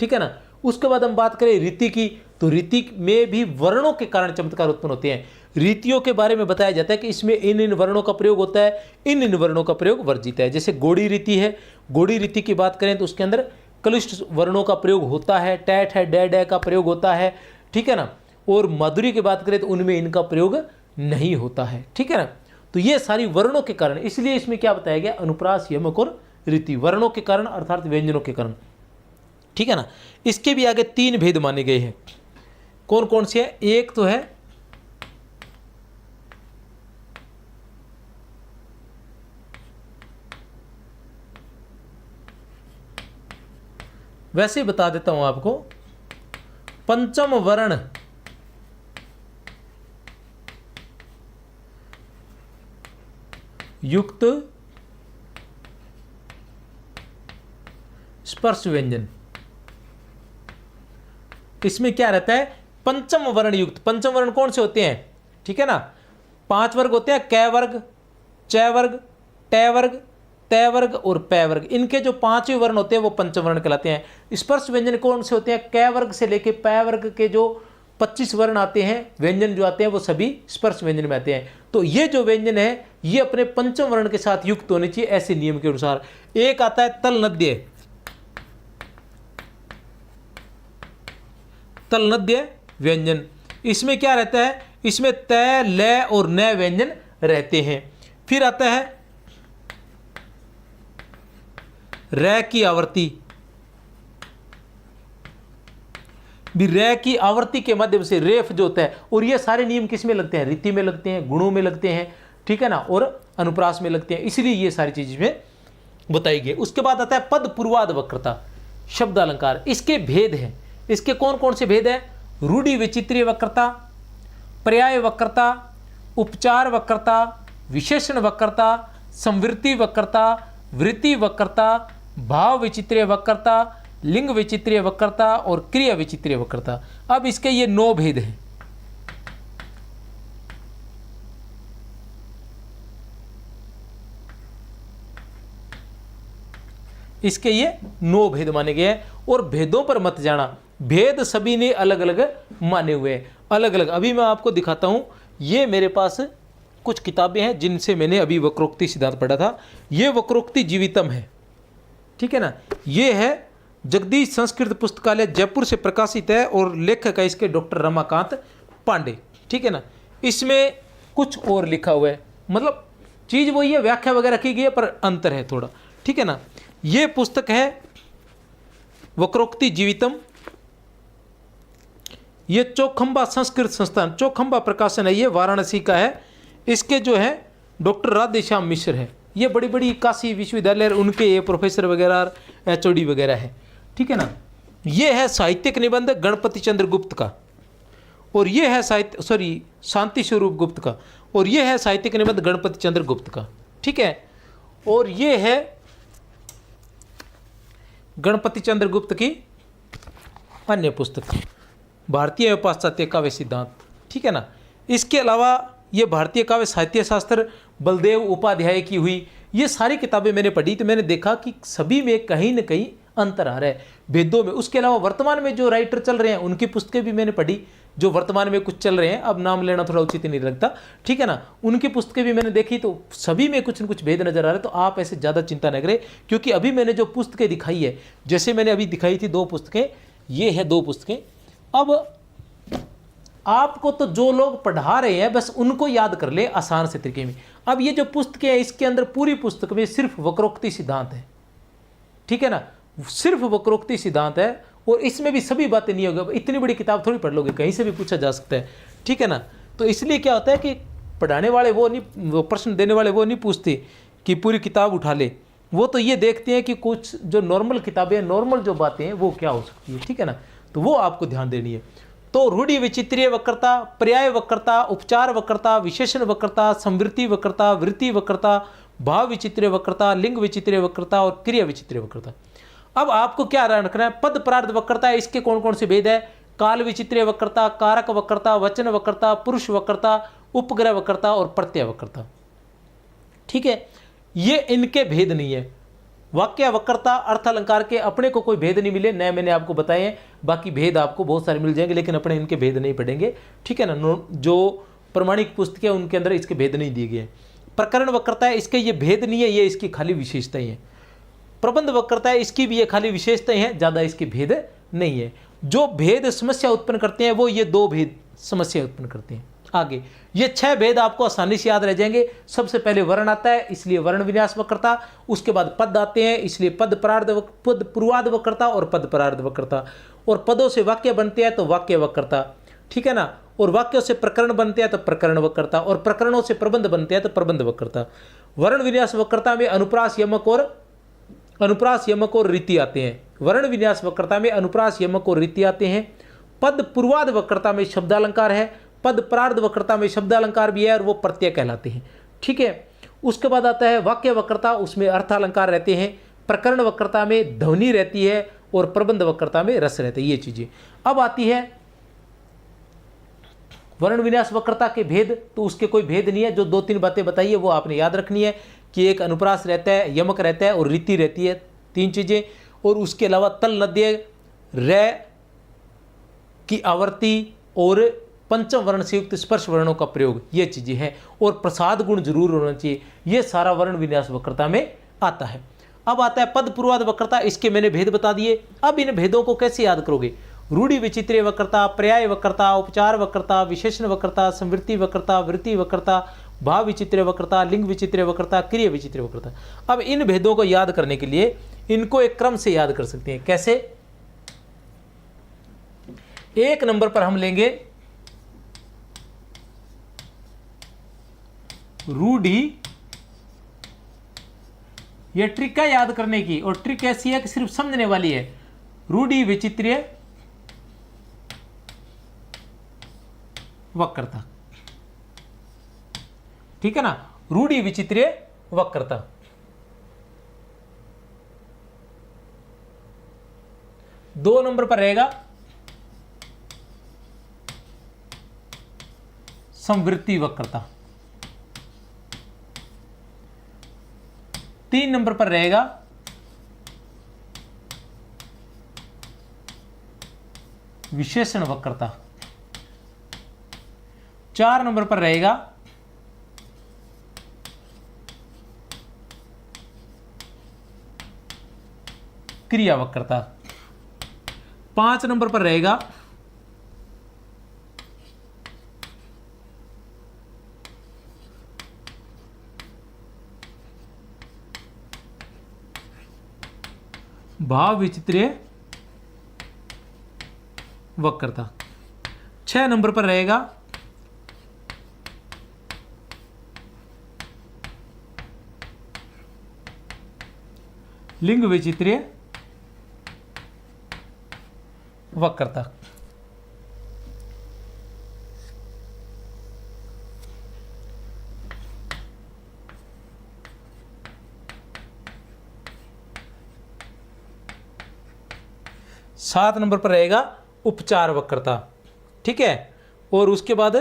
ठीक है ना। उसके बाद हम बात करें रीति की, तो रीति में भी वर्णों के कारण चमत्कार उत्पन्न होते हैं। रीतियों के बारे में बताया जाता है कि इसमें इन इन वर्णों का प्रयोग होता है, इन इन वर्णों का प्रयोग वर्जित है। जैसे गोड़ी रीति है, गोड़ी रीति की बात करें तो उसके अंदर कलिष्ठ वर्णों का प्रयोग होता है, टैट है, डै का प्रयोग होता है। ठीक है ना। और माधुरी की बात करें तो उनमें इनका प्रयोग नहीं होता है। ठीक है ना। तो ये सारी वर्णों के कारण, इसलिए इसमें क्या बताया गया, अनुप्रास, यमक और रीति, वर्णों के कारण अर्थात व्यंजनों के कारण। ठीक है ना। इसके भी आगे 3 भेद माने गए हैं। कौन कौन से हैं? एक तो है वैसे ही बता देता हूं आपको, पंचम वर्ण युक्त स्पर्श व्यंजन। इसमें क्या रहता है, पंचम वर्ण युक्त। पंचम वर्ण कौन से होते हैं? ठीक है ना, 5 वर्ग होते हैं, कै वर्ग, च वर्ग, ट वर्ग, त वर्ग और पै वर्ग। इनके जो 5 वर्ण होते हैं वो पंचम वर्ण कहलाते हैं। स्पर्श व्यंजन कौन से होते हैं? कै वर्ग से लेके पै वर्ग के जो 25 वर्ण आते हैं, व्यंजन जो आते हैं वो सभी स्पर्श व्यंजन में आते हैं। तो ये जो व्यंजन है ये अपने पंचम वर्ण के साथ युक्त होने चाहिए, ऐसे नियम के अनुसार। एक आता है तलनद्य, तलनद्य व्यंजन। इसमें क्या रहता है? इसमें तय, लय और नय व्यंजन रहते हैं। फिर आता है रै की आवर्ती। भी रै की आवर्ती के माध्यम से रेफ जो होता है, और ये सारे नियम किस में लगते हैं? रीति में लगते हैं, गुणों में लगते हैं। ठीक है ना। और अनुप्रास में लगते हैं, इसलिए ये सारी चीजें में बताई गई। उसके बाद आता है पद पूर्वाद वक्रता, शब्द अलंकार। इसके भेद हैं। इसके कौन कौन से भेद हैं? रूढ़ि विचित्रीय वक्रता, पर्याय वक्रता, उपचार वक्रता, विशेषण वक्रता, संवृत्ति वक्रता, वृत्ति वक्रता, भाव विचित्रीय वक्रता, लिंग विचित्रीय वक्रता और क्रिया विचित्रीय वक्रता। अब इसके ये 9 भेद हैं। इसके ये 9 भेद माने गए हैं। और भेदों पर मत जाना, भेद सभी ने अलग अलग माने हुए हैं, अलग अलग। अभी मैं आपको दिखाता हूं, ये मेरे पास कुछ किताबें हैं जिनसे मैंने अभी वक्रोक्ति सिद्धांत पढ़ा था। ये वक्रोक्ति जीवितम है। ठीक है ना। ये है जगदीश संस्कृत पुस्तकालय जयपुर से प्रकाशित है और लेखक है इसके डॉक्टर रमाकांत पांडे। ठीक है ना। इसमें कुछ और लिखा हुआ है, मतलब चीज़ वही है, व्याख्या वगैरह की गई है पर अंतर है थोड़ा। ठीक है ना। ये पुस्तक है वक्रोक्ति जीवितम, ये चौखंबा संस्कृत संस्थान, चौखंबा प्रकाशन है, ये वाराणसी का है। इसके जो है डॉक्टर राधेश्याम मिश्र है, ये बड़ी बड़ी काशी विश्वविद्यालय उनके ये प्रोफेसर वगैरह HOD वगैरह है। ठीक है ना। ये है साहित्यिक निबंध गणपति चंद्र गुप्त का, और ये है शांति स्वरूप गुप्त का, और ये है साहित्यिक निबंध गणपति चंद्र गुप्त का। ठीक है। और ये है गणपति चंद्र गुप्त की अन्य पुस्तक, भारतीय एवं पाश्चात्य काव्य सिद्धांत। ठीक है ना। इसके अलावा ये भारतीय काव्य साहित्य शास्त्र बलदेव उपाध्याय की हुई, ये सारी किताबें मैंने पढ़ी तो मैंने देखा कि सभी में कहीं ना कहीं अंतर आ रहा है भेदों में। उसके अलावा वर्तमान में जो राइटर चल रहे हैं उनकी पुस्तकें भी मैंने पढ़ी, जो वर्तमान में कुछ चल रहे हैं, अब नाम लेना थोड़ा उचित नहीं लगता। ठीक है ना। उनकी पुस्तकें भी मैंने देखी तो सभी में कुछ न कुछ भेद नजर आ रहे हैं। तो आप ऐसे ज़्यादा चिंता न करें, क्योंकि अभी मैंने जो पुस्तकें दिखाई है, जैसे मैंने अभी दिखाई थी 2 पुस्तकें, ये है 2 पुस्तकें। अब आपको तो जो लोग पढ़ा रहे हैं बस उनको याद कर ले आसान से तरीके में। अब ये जो पुस्तक है इसके अंदर पूरी पुस्तक में सिर्फ वक्रोक्ति सिद्धांत है, ठीक है ना, सिर्फ वक्रोक्ति सिद्धांत है, और इसमें भी सभी बातें नहीं होगी। इतनी बड़ी किताब थोड़ी पढ़ लोगे, कहीं से भी पूछा जा सकता है, ठीक है ना। तो इसलिए क्या होता है कि पढ़ाने वाले वो प्रश्न देने वाले वो नहीं पूछते कि पूरी किताब उठा ले, वो तो ये देखते हैं कि कुछ जो नॉर्मल किताबें, नॉर्मल जो बातें हैं वो क्या हो सकती है, ठीक है ना। तो वो आपको ध्यान देनी है। तो रूढ़ि विचित्रीय वक्रता, पर्याय वक्रता, उपचार वक्रता, विशेषण वक्रता, संवृत्ति वक्रता, वृत्ति वक्रता, भाव विचित्रीय वक्रता, लिंग विचित्रीय वक्रता और क्रिया विचित्रीय वक्रता। अब आपको क्या रखना है, पद परार्थ वक्रता है, इसके कौन कौन से भेद है, काल विचित्रीय वक्रता, कारक वक्रता, वचन वक्रता, पुरुष वक्रता, उपग्रह वक्रता और प्रत्यय वक्रता, ठीक है। ये इनके भेद नहीं है। वाक्य वक्रता, अर्थ अलंकार के अपने को कोई भेद नहीं मिले, नए मैंने आपको बताए हैं, बाकी भेद आपको बहुत सारे मिल जाएंगे, लेकिन अपने इनके भेद नहीं पढ़ेंगे, ठीक है ना। जो प्रमाणिक पुस्तकें उनके अंदर इसके भेद नहीं दिए गए। प्रकरण वक्रता है, इसके ये भेद नहीं है, ये इसकी खाली विशेषताएं हैं। प्रबंध वक्रता है, इसकी भी ये खाली विशेषताएं हैं, ज़्यादा इसके भेद नहीं है। जो भेद समस्या उत्पन्न करते हैं वो ये 2 भेद समस्या उत्पन्न करते हैं। आगे ये 6 भेद आपको आसानी से याद रह जाएंगे। सबसे पहले वर्ण आता है, इसलिए वर्ण विन्यास वक्रता, उसके बाद पद आते हैं, इसलिए पद पूर्वार्ध वक्रता और पद परार्ध वक्रता, और पदों से वाक्य बनते हैं तो वाक्य वक्रता, ठीक है ना, और वाक्यों से प्रकरण बनते हैं तो प्रकरण वक्रता, और प्रकरणों से प्रबंध बनते हैं तो प्रबंध वक्रता। वर्ण विन्यास वक्रता में अनुप्रास यमक और रीति आते हैं। वर्ण विन्यास वक्रता में अनुप्रास यमक और रीति आते हैं। पद पूर्वार्ध वक्रता में शब्दालंकार है, पद परार्ध वक्रता में शब्दालंकार भी है और वो प्रत्यय कहलाते हैं, ठीक है। उसके बाद आता है वाक्य वक्रता, उसमें अर्थालंकार रहते हैं। प्रकरण वक्रता में ध्वनि रहती है और प्रबंध वक्रता में रस रहते हैं, ये चीजें। अब आती है वर्ण विन्यास वक्रता के भेद, तो उसके कोई भेद नहीं है। जो 2-3 बातें बताई है वो आपने याद रखनी है कि एक अनुप्रास रहता है, यमक रहता है और रीति रहती है, 3 चीजें। और उसके अलावा तल नद्य, रे की आवर्ती और पंचम वर्ण से युक्त स्पर्श वर्णों का प्रयोग, ये चीजें हैं। और प्रसाद गुण जरूर होना चाहिए, ये सारा वर्ण विन्यास वक्रता में आता है। अब आता है पद पूर्वार्ध वक्रता, इसके मैंने भेद बता दिए। अब इन भेदों को कैसे याद करोगे, रूढ़ि विचित्रीय वक्रता, पर्याय वक्रता, उपचार वक्रता, विशेषण वक्रता, संवृत्ति वक्रता, वृत्ति वक्रता, भाव विचित्रीय वक्रता, लिंग विचित्रीय वक्रता, क्रिया विचित्रीय वक्रता। अब इन भेदों को याद करने के लिए इनको एक क्रम से याद कर सकते हैं। कैसे, 1 नंबर पर हम लेंगे रूढ़ि। यह ट्रिक है याद करने की, और ट्रिक ऐसी है कि सिर्फ समझने वाली है। रूढ़ि विचित्रीय वक्रता, ठीक है ना, रूढ़ि विचित्रीय वक्रता। दो नंबर पर रहेगा संवृत्ति वक्रता। 3 नंबर पर रहेगा विशेषण वक्रता। 4 नंबर पर रहेगा क्रिया वक्रता। 5 नंबर पर रहेगा भाव विचित्रीय वक्रता। 6 नंबर पर रहेगा लिंग विचित्रीय वक्रता। सात नंबर पर रहेगा उपचार वक्रता, ठीक है। और उसके बाद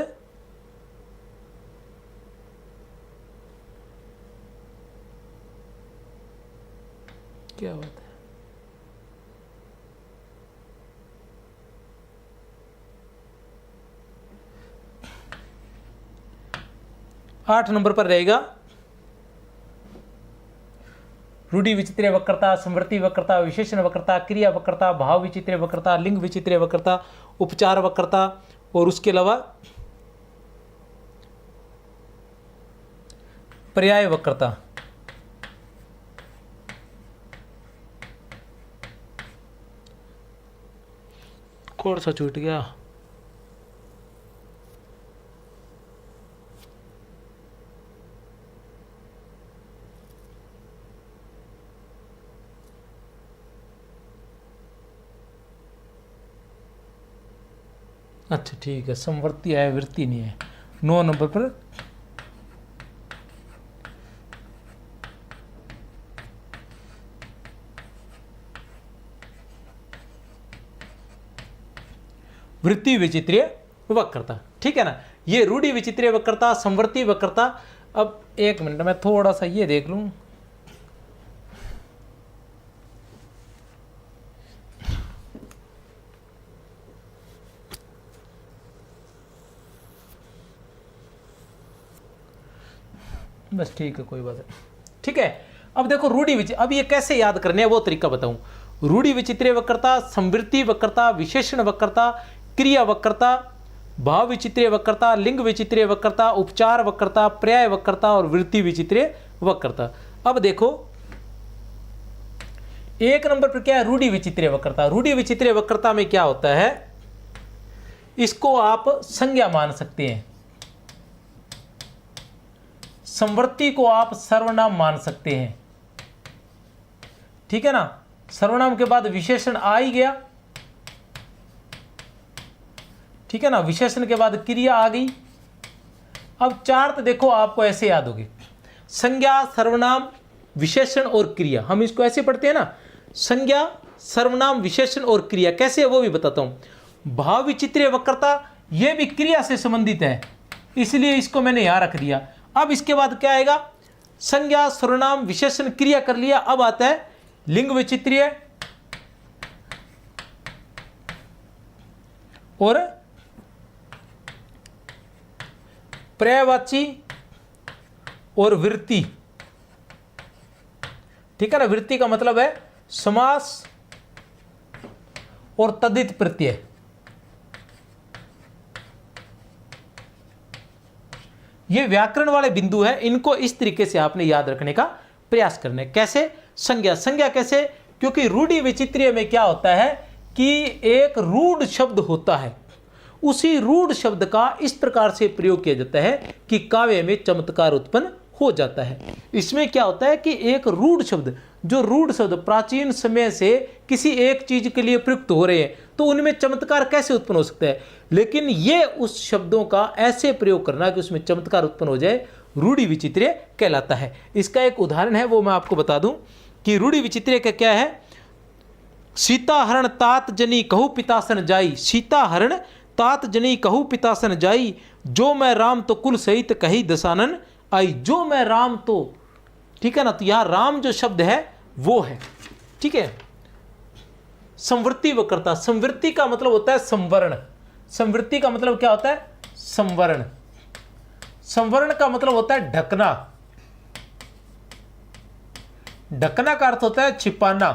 क्या बात है, आठ नंबर पर रहेगा रूढ़ि विचित्रीय वक्रता, संवृत्ति वक्रता, विशेषण वक्रता, क्रिया वक्रता, भाव विचित्रीय वक्रता, लिंग विचित्रीय वक्रता, उपचार वक्रता और उसके अलावा पर्याय वक्रता, कौन सा छूट गया, अच्छा ठीक है, समवर्ती है, वृत्ति नहीं है। 9 नंबर पर वृत्ति विचित्रीय वक्रता, ठीक है ना। ये रूढ़ि विचित्रीय वक्रता, समवर्ती वक्रता। अब एक मिनट में थोड़ा सा ये देख लूं, बस ठीक है, कोई बात नहीं, ठीक है। अब देखो रूढ़ि विचित्र, अब ये कैसे याद करने है वो तरीका बताऊं। रूढ़ि विचित्रीय वक्रता, समवृत्ति वक्रता, विशेषण वक्रता, क्रिया वक्रता, भाव विचित्रीय वक्रता, लिंग विचित्रीय वक्रता, उपचार वक्रता, पर्याय वक्रता और वृत्ति विचित्रीय वक्रता। अब देखो 1 नंबर पर क्या है, रूढ़ि विचित्रीय वक्रता। रूढ़ि विचित्रीय वक्रता में क्या होता है, इसको आप संज्ञा मान सकते हैं, समवर्ती को आप सर्वनाम मान सकते हैं, ठीक है ना। सर्वनाम के बाद विशेषण आ ही गया, ठीक है ना। विशेषण के बाद क्रिया आ गई। अब चार्ट देखो आपको ऐसे याद होगी, संज्ञा, सर्वनाम, विशेषण और क्रिया। हम इसको ऐसे पढ़ते हैं ना, संज्ञा, सर्वनाम, विशेषण और क्रिया। कैसे है वो भी बताता हूं। भाव विचित्रीय वक्रता ये भी क्रिया से संबंधित है, इसलिए इसको मैंने यहां रख दिया। अब इसके बाद क्या आएगा, संज्ञा, सर्वनाम, विशेषण, क्रिया कर लिया। अब आता है लिंग विचित्रीय और पर्यायवाची और वृत्ति, ठीक है ना। वृत्ति का मतलब है समास और तद्धित प्रत्यय। ये व्याकरण वाले बिंदु है, इनको इस तरीके से आपने याद रखने का प्रयास करना है। कैसे, संज्ञा, संज्ञा कैसे, क्योंकि रूढ़ि विचित्रीय में क्या होता है कि एक रूढ़ शब्द होता है, उसी रूढ़ शब्द का इस प्रकार से प्रयोग किया जाता है कि काव्य में चमत्कार उत्पन्न हो जाता है। इसमें क्या होता है कि एक रूढ़ शब्द, जो रूढ़ शब्द प्राचीन समय से किसी एक चीज के लिए प्रयुक्त हो रहे हैं, तो उनमें चमत्कार कैसे उत्पन्न हो सकता है। लेकिन ये उस शब्दों का ऐसे प्रयोग करना कि उसमें चमत्कार उत्पन्न हो जाए, रूढ़ि विचित्रीय कहलाता है। इसका एक उदाहरण है, वो मैं आपको बता दूं कि रूढ़ि विचित्रीय का क्या है। सीता हरण तात जनी कहू पितासन जाई, सीता हरण तात जनी कहू पितासन जाई, जो मैं राम तो कुल सहित कही दसानन आई। जो मैं राम तो, ठीक है ना, तो यहां राम जो शब्द है वो है, ठीक है। संवृत्ति वक्रता, संवृत्ति का मतलब होता है संवरण। संवृत्ति का मतलब क्या होता है, संवरण। संवरण का मतलब होता है ढकना। ढकना का अर्थ होता है छिपाना।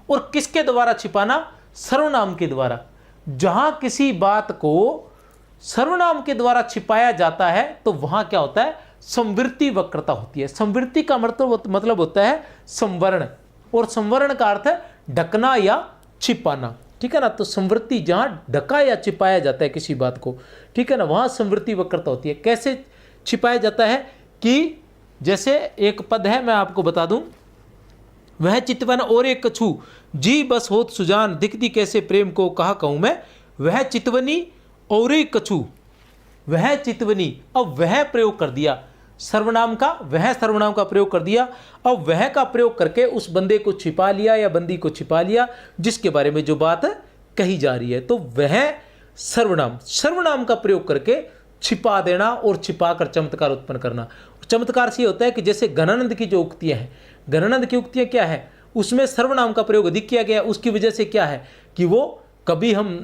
और किसके द्वारा छिपाना, सर्वनाम के द्वारा। जहां किसी बात को सर्वनाम के द्वारा छिपाया जाता है तो वहां क्या होता है, संवृत्ति वक्रता होती है। संवृत्ति का मतलब होता है संवरण, और संवरण का अर्थ है ढकना या छिपाना, ठीक है ना। तो संवृत्ति जहां ढका या छिपाया जाता है किसी बात को, ठीक है ना, वहां संवृत्ति वक्रता होती है। कैसे छिपाया जाता है कि जैसे एक पद है, मैं आपको बता दूं, वह चितवन और एक कछु जी बस होत सुजान, दिखती कैसे प्रेम को कहा कहूं मैं। वह चितवनी और एक कछु, वह चितवनी, अब वह प्रयोग कर दिया सर्वनाम का, वह सर्वनाम का प्रयोग कर दिया। अब वह का प्रयोग करके उस बंदे को छिपा लिया या बंदी को छिपा लिया जिसके बारे में जो बात कही जा रही है। तो वह सर्वनाम, सर्वनाम का प्रयोग करके छिपा देना और छिपाकर चमत्कार उत्पन्न करना। चमत्कार से होता है कि जैसे घनानंद की जो उक्तियां हैं, घनानंद की उक्तियां क्या है, उसमें सर्वनाम का प्रयोग अधिक किया गया। उसकी वजह से क्या है कि वो कभी हम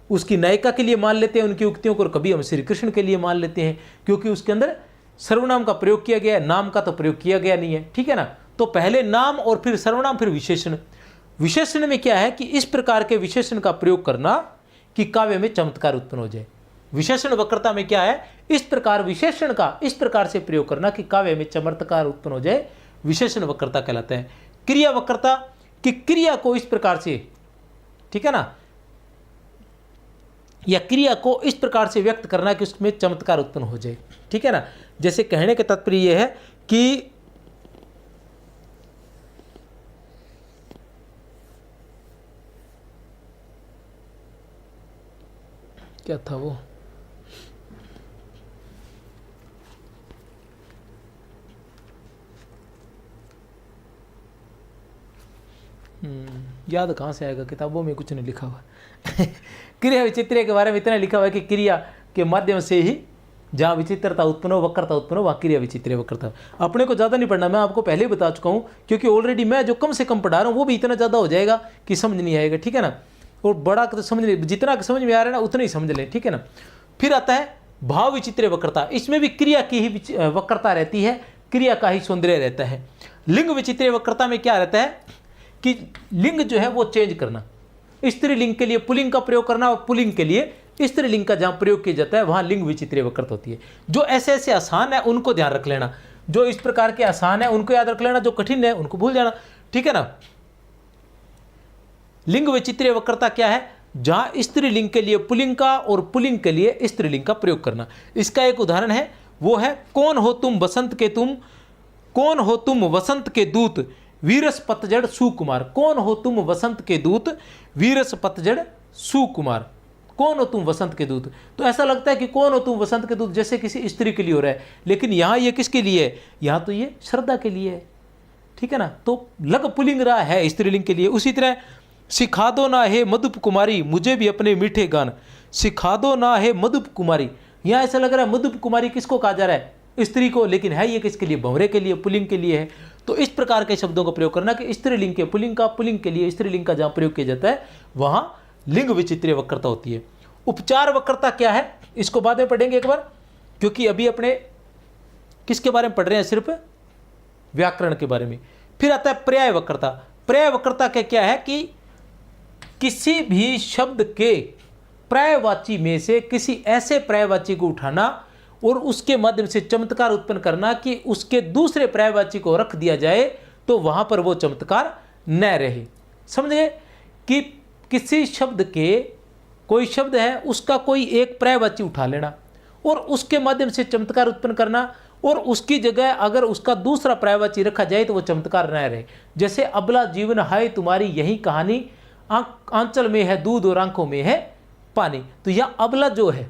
उसकी नायिका के लिए मान लेते हैं उनकी उक्तियों को, और कभी हम श्री कृष्ण के लिए मान लेते हैं, क्योंकि उसके अंदर सर्वनाम का प्रयोग किया गया है, नाम का तो प्रयोग किया गया नहीं है, ठीक है ना। तो पहले नाम और फिर सर्वनाम फिर विशेषण। विशेषण में क्या है कि इस प्रकार के विशेषण का प्रयोग करना कि काव्य में चमत्कार उत्पन्न हो जाए। विशेषण वक्रता में क्या है, इस प्रकार विशेषण का इस प्रकार से प्रयोग करना कि काव्य में चमत्कार उत्पन्न हो जाए, विशेषण वक्रता कहलाता है। क्रिया वक्रता कि क्रिया को इस प्रकार से, ठीक है ना, या क्रिया को इस प्रकार से व्यक्त करना कि उसमें चमत्कार उत्पन्न हो जाए, ठीक है ना। जैसे कहने का तात्पर्य यह है कि क्या था वो, याद कहाँ से आएगा, किताबों में कुछ नहीं लिखा हुआ क्रिया विचित्र के बारे में इतना लिखा हुआ है कि क्रिया के माध्यम से ही जहाँ विचित्रता उत्पन्न हो, वक्रता उत्पन्न हो, वहाँ क्रिया विचित्र वक्रता। अपने को ज़्यादा नहीं पढ़ना, मैं आपको पहले ही बता चुका हूँ, क्योंकि ऑलरेडी मैं जो कम से कम पढ़ा रहा हूँ वो भी इतना ज़्यादा हो जाएगा कि समझ नहीं आएगा, ठीक है ना। और बड़ा तो समझ ले, जितना समझ में आ रहा है ना उतना ही समझ लें, ठीक है ना। फिर आता है भाव विचित्र वक्रता, इसमें भी क्रिया की ही वक्रता रहती है, क्रिया का ही सौंदर्य रहता है। लिंग विचित्र वक्रता में क्या रहता है कि लिंग जो है वो चेंज करना, स्त्रीलिंग के लिए पुल्लिंग का प्रयोग करना और पुल्लिंग के लिए स्त्रीलिंग का जहाँ प्रयोग किया जाता है वहाँ लिंग विचित्र वक्रता होती है। जो ऐसे ऐसे आसान है उनको ध्यान रख लेना, जो इस प्रकार के आसान है उनको याद रख लेना, जो कठिन है उनको भूल जाना, ठीक है ना। लिंग विचित्र वक्रता क्या है, जहाँ स्त्रीलिंग के लिए पुल्लिंग का और पुल्लिंग के लिए स्त्रीलिंग का प्रयोग करना। इसका एक उदाहरण है, वो है कौन हो तुम वसंत के तुम, कौन हो तुम वसंत के दूत वीरस पतझड़ सुकुमार। कौन हो तुम वसंत के दूत वीरस पतझड़ सुकुमार, कौन हो तुम वसंत के दूत। तो ऐसा लगता है कि कौन हो तुम वसंत के दूत जैसे किसी स्त्री के लिए हो रहा है, लेकिन यहाँ ये किसके लिए है, यहाँ तो ये श्रद्धा के लिए है, ठीक है ना। तो लग पुल्लिंग रहा है स्त्रीलिंग के लिए। उसी तरह सिखा दो ना हे मधुप कुमारी मुझे भी अपने मीठे गान, सिखा दो ना हे मधुप कुमारी। यहाँ ऐसा लग रहा है मधुप कुमारी किसको कहा जा रहा है, स्त्री को, लेकिन है ये किसके लिए, भंवरे के लिए, पुल्लिंग के लिए है। तो इस प्रकार के शब्दों का प्रयोग करना कि स्त्रीलिंग के पुल्लिंग का, पुल्लिंग के लिए स्त्रीलिंग का जहाँ प्रयोग किया जाता है वहाँ लिंग विचित्र वक्रता होती है। उपचार वक्रता क्या है, इसको बाद में पढ़ेंगे एक बार, क्योंकि अभी अपने किसके बारे में पढ़ रहे हैं, सिर्फ व्याकरण के बारे में। फिर आता है पर्याय वक्रता। पर्याय वक्रता क्या है कि किसी भी शब्द के पर्यायवाची में से किसी ऐसे पर्यायवाची को उठाना और उसके माध्यम से चमत्कार उत्पन्न करना कि उसके दूसरे पर्यायवाची को रख दिया जाए तो वहां पर वो चमत्कार न रहे। समझे कि किसी शब्द के, कोई शब्द है उसका कोई एक पर्यायवाची उठा लेना और उसके माध्यम से चमत्कार उत्पन्न करना, और उसकी जगह अगर उसका दूसरा पर्यायवाची रखा जाए तो वो चमत्कार न रहे। जैसे अबला जीवन है तुम्हारी यही कहानी, आंचल में है दूध और आंखों में है पानी। तो यह अबला जो है,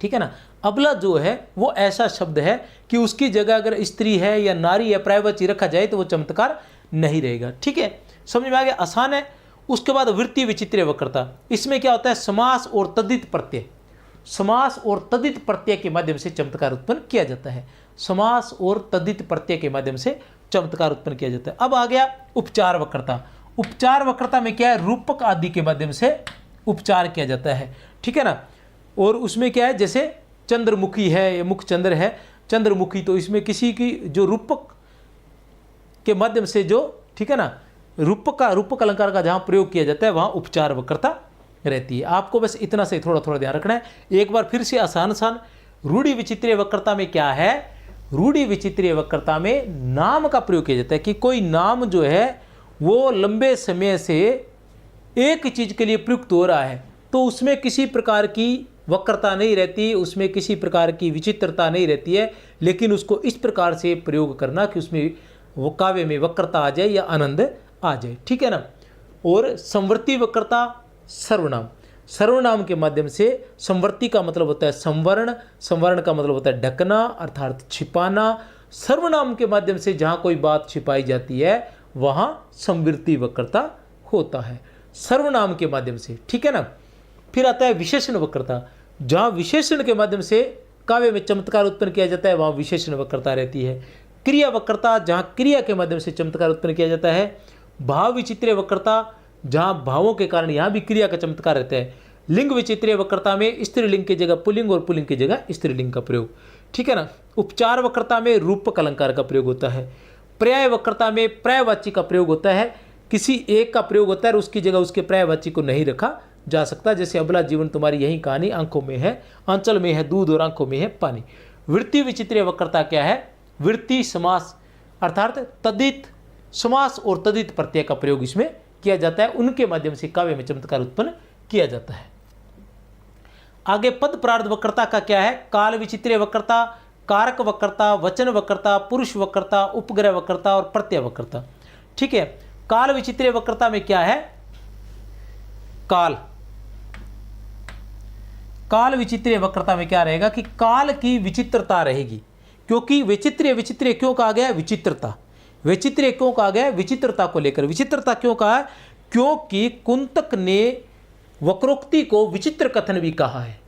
ठीक है ना, अबला जो है वो ऐसा शब्द है कि उसकी जगह अगर स्त्री है या नारी या पर्यायवाची रखा जाए तो वो चमत्कार नहीं रहेगा, ठीक है। समझ में आ गया, आसान है। उसके बाद वृत्ति विचित्र वक्रता, इसमें क्या होता है, समास और तद्धित प्रत्यय, समास और तद्धित प्रत्यय के माध्यम से चमत्कार उत्पन्न किया जाता है। समास और तद्धित प्रत्यय के माध्यम से चमत्कार उत्पन्न किया जाता है। अब आ गया उपचार वक्रता। उपचार वक्रता में क्या है, रूपक आदि के माध्यम से उपचार किया जाता है, ठीक है ना। और उसमें क्या है, जैसे चंद्रमुखी है या मुख चंद्र है, चंद्रमुखी, तो इसमें किसी की जो रूपक के माध्यम से जो, ठीक है ना, रूपक अलंकार का जहाँ प्रयोग किया जाता है वहाँ उपचार वक्रता रहती है। आपको बस इतना से थोड़ा थोड़ा ध्यान रखना है। एक बार फिर से आसान आसान, रूढ़ि विचित्र वक्रता में क्या है, रूढ़ि विचित्र वक्रता में नाम का प्रयोग किया जाता है कि कोई नाम जो है वो लंबे समय से एक चीज के लिए प्रयुक्त हो रहा है तो उसमें किसी प्रकार की वक्रता नहीं रहती, उसमें किसी प्रकार की विचित्रता नहीं रहती है, लेकिन उसको इस प्रकार से प्रयोग करना कि उसमें वो काव्य में वक्रता आ जाए या आनंद आ जाए, ठीक है ना। और संवर्ती वक्रता, सर्वनाम, सर्वनाम के माध्यम से, संवर्ती का मतलब होता है संवर्ण, संवर्ण का मतलब होता है ढकना अर्थात छिपाना। सर्वनाम के माध्यम से जहाँ कोई बात छिपाई जाती है वहाँ संवृत्ति वक्रता होता है, सर्वनाम के माध्यम से, ठीक है ना। फिर आता है विशेषण वक्रता, जहाँ विशेषण के माध्यम से काव्य में चमत्कार उत्पन्न किया जाता है वहाँ विशेषण वक्रता रहती है। क्रिया वक्रता, जहाँ क्रिया के माध्यम से चमत्कार उत्पन्न किया जाता है। भाव विचित्र वक्रता, जहाँ भावों के कारण यहाँ भी क्रिया का चमत्कार रहता है। लिंग विचित्र वक्रता में स्त्रीलिंग की जगह पुल्लिंग और पुल्लिंग की जगह स्त्रीलिंग का प्रयोग, ठीक है ना। उपचार वक्रता में रूपक अलंकार का प्रयोग होता है। पर्याय वक्रता में पर्यायवाची का प्रयोग होता है किसी एक का प्रयोग होता है और उसकी जगह उसके पर्यायवाची को नहीं रखा जा सकता। जैसे अबला जीवन तुम्हारी यही कहानी, आंखों में है आंचल में है दूध और आंखों में है पानी। वृत्ति विचित्रीय वक्रता क्या है? वृत्ति समास अर्थात तदित समास और तदित प्रत्यय का प्रयोग इसमें किया जाता है, उनके माध्यम से काव्य में चमत्कार उत्पन्न किया जाता है। आगे पद प्रार्थ वक्रता का क्या है? काल विचित्रीय वक्रता, कारक वक्रता, वचन वक्रता, पुरुष वक्रता, उपग्रह वक्रता और प्रत्यय वक्रता। ठीक है, काल विचित्रीय वक्रता में क्या है? काल विचित्रीय वक्रता में क्या रहेगा कि काल की विचित्रता रहेगी, क्योंकि विचित्रीय क्यों कहा गया? विचित्रता। विचित्रीय क्यों कहा गया? विचित्रता को लेकर। विचित्रता क्यों कहा? क्योंकि कुंतक ने वक्रोक्ति को विचित्र कथन भी कहा है,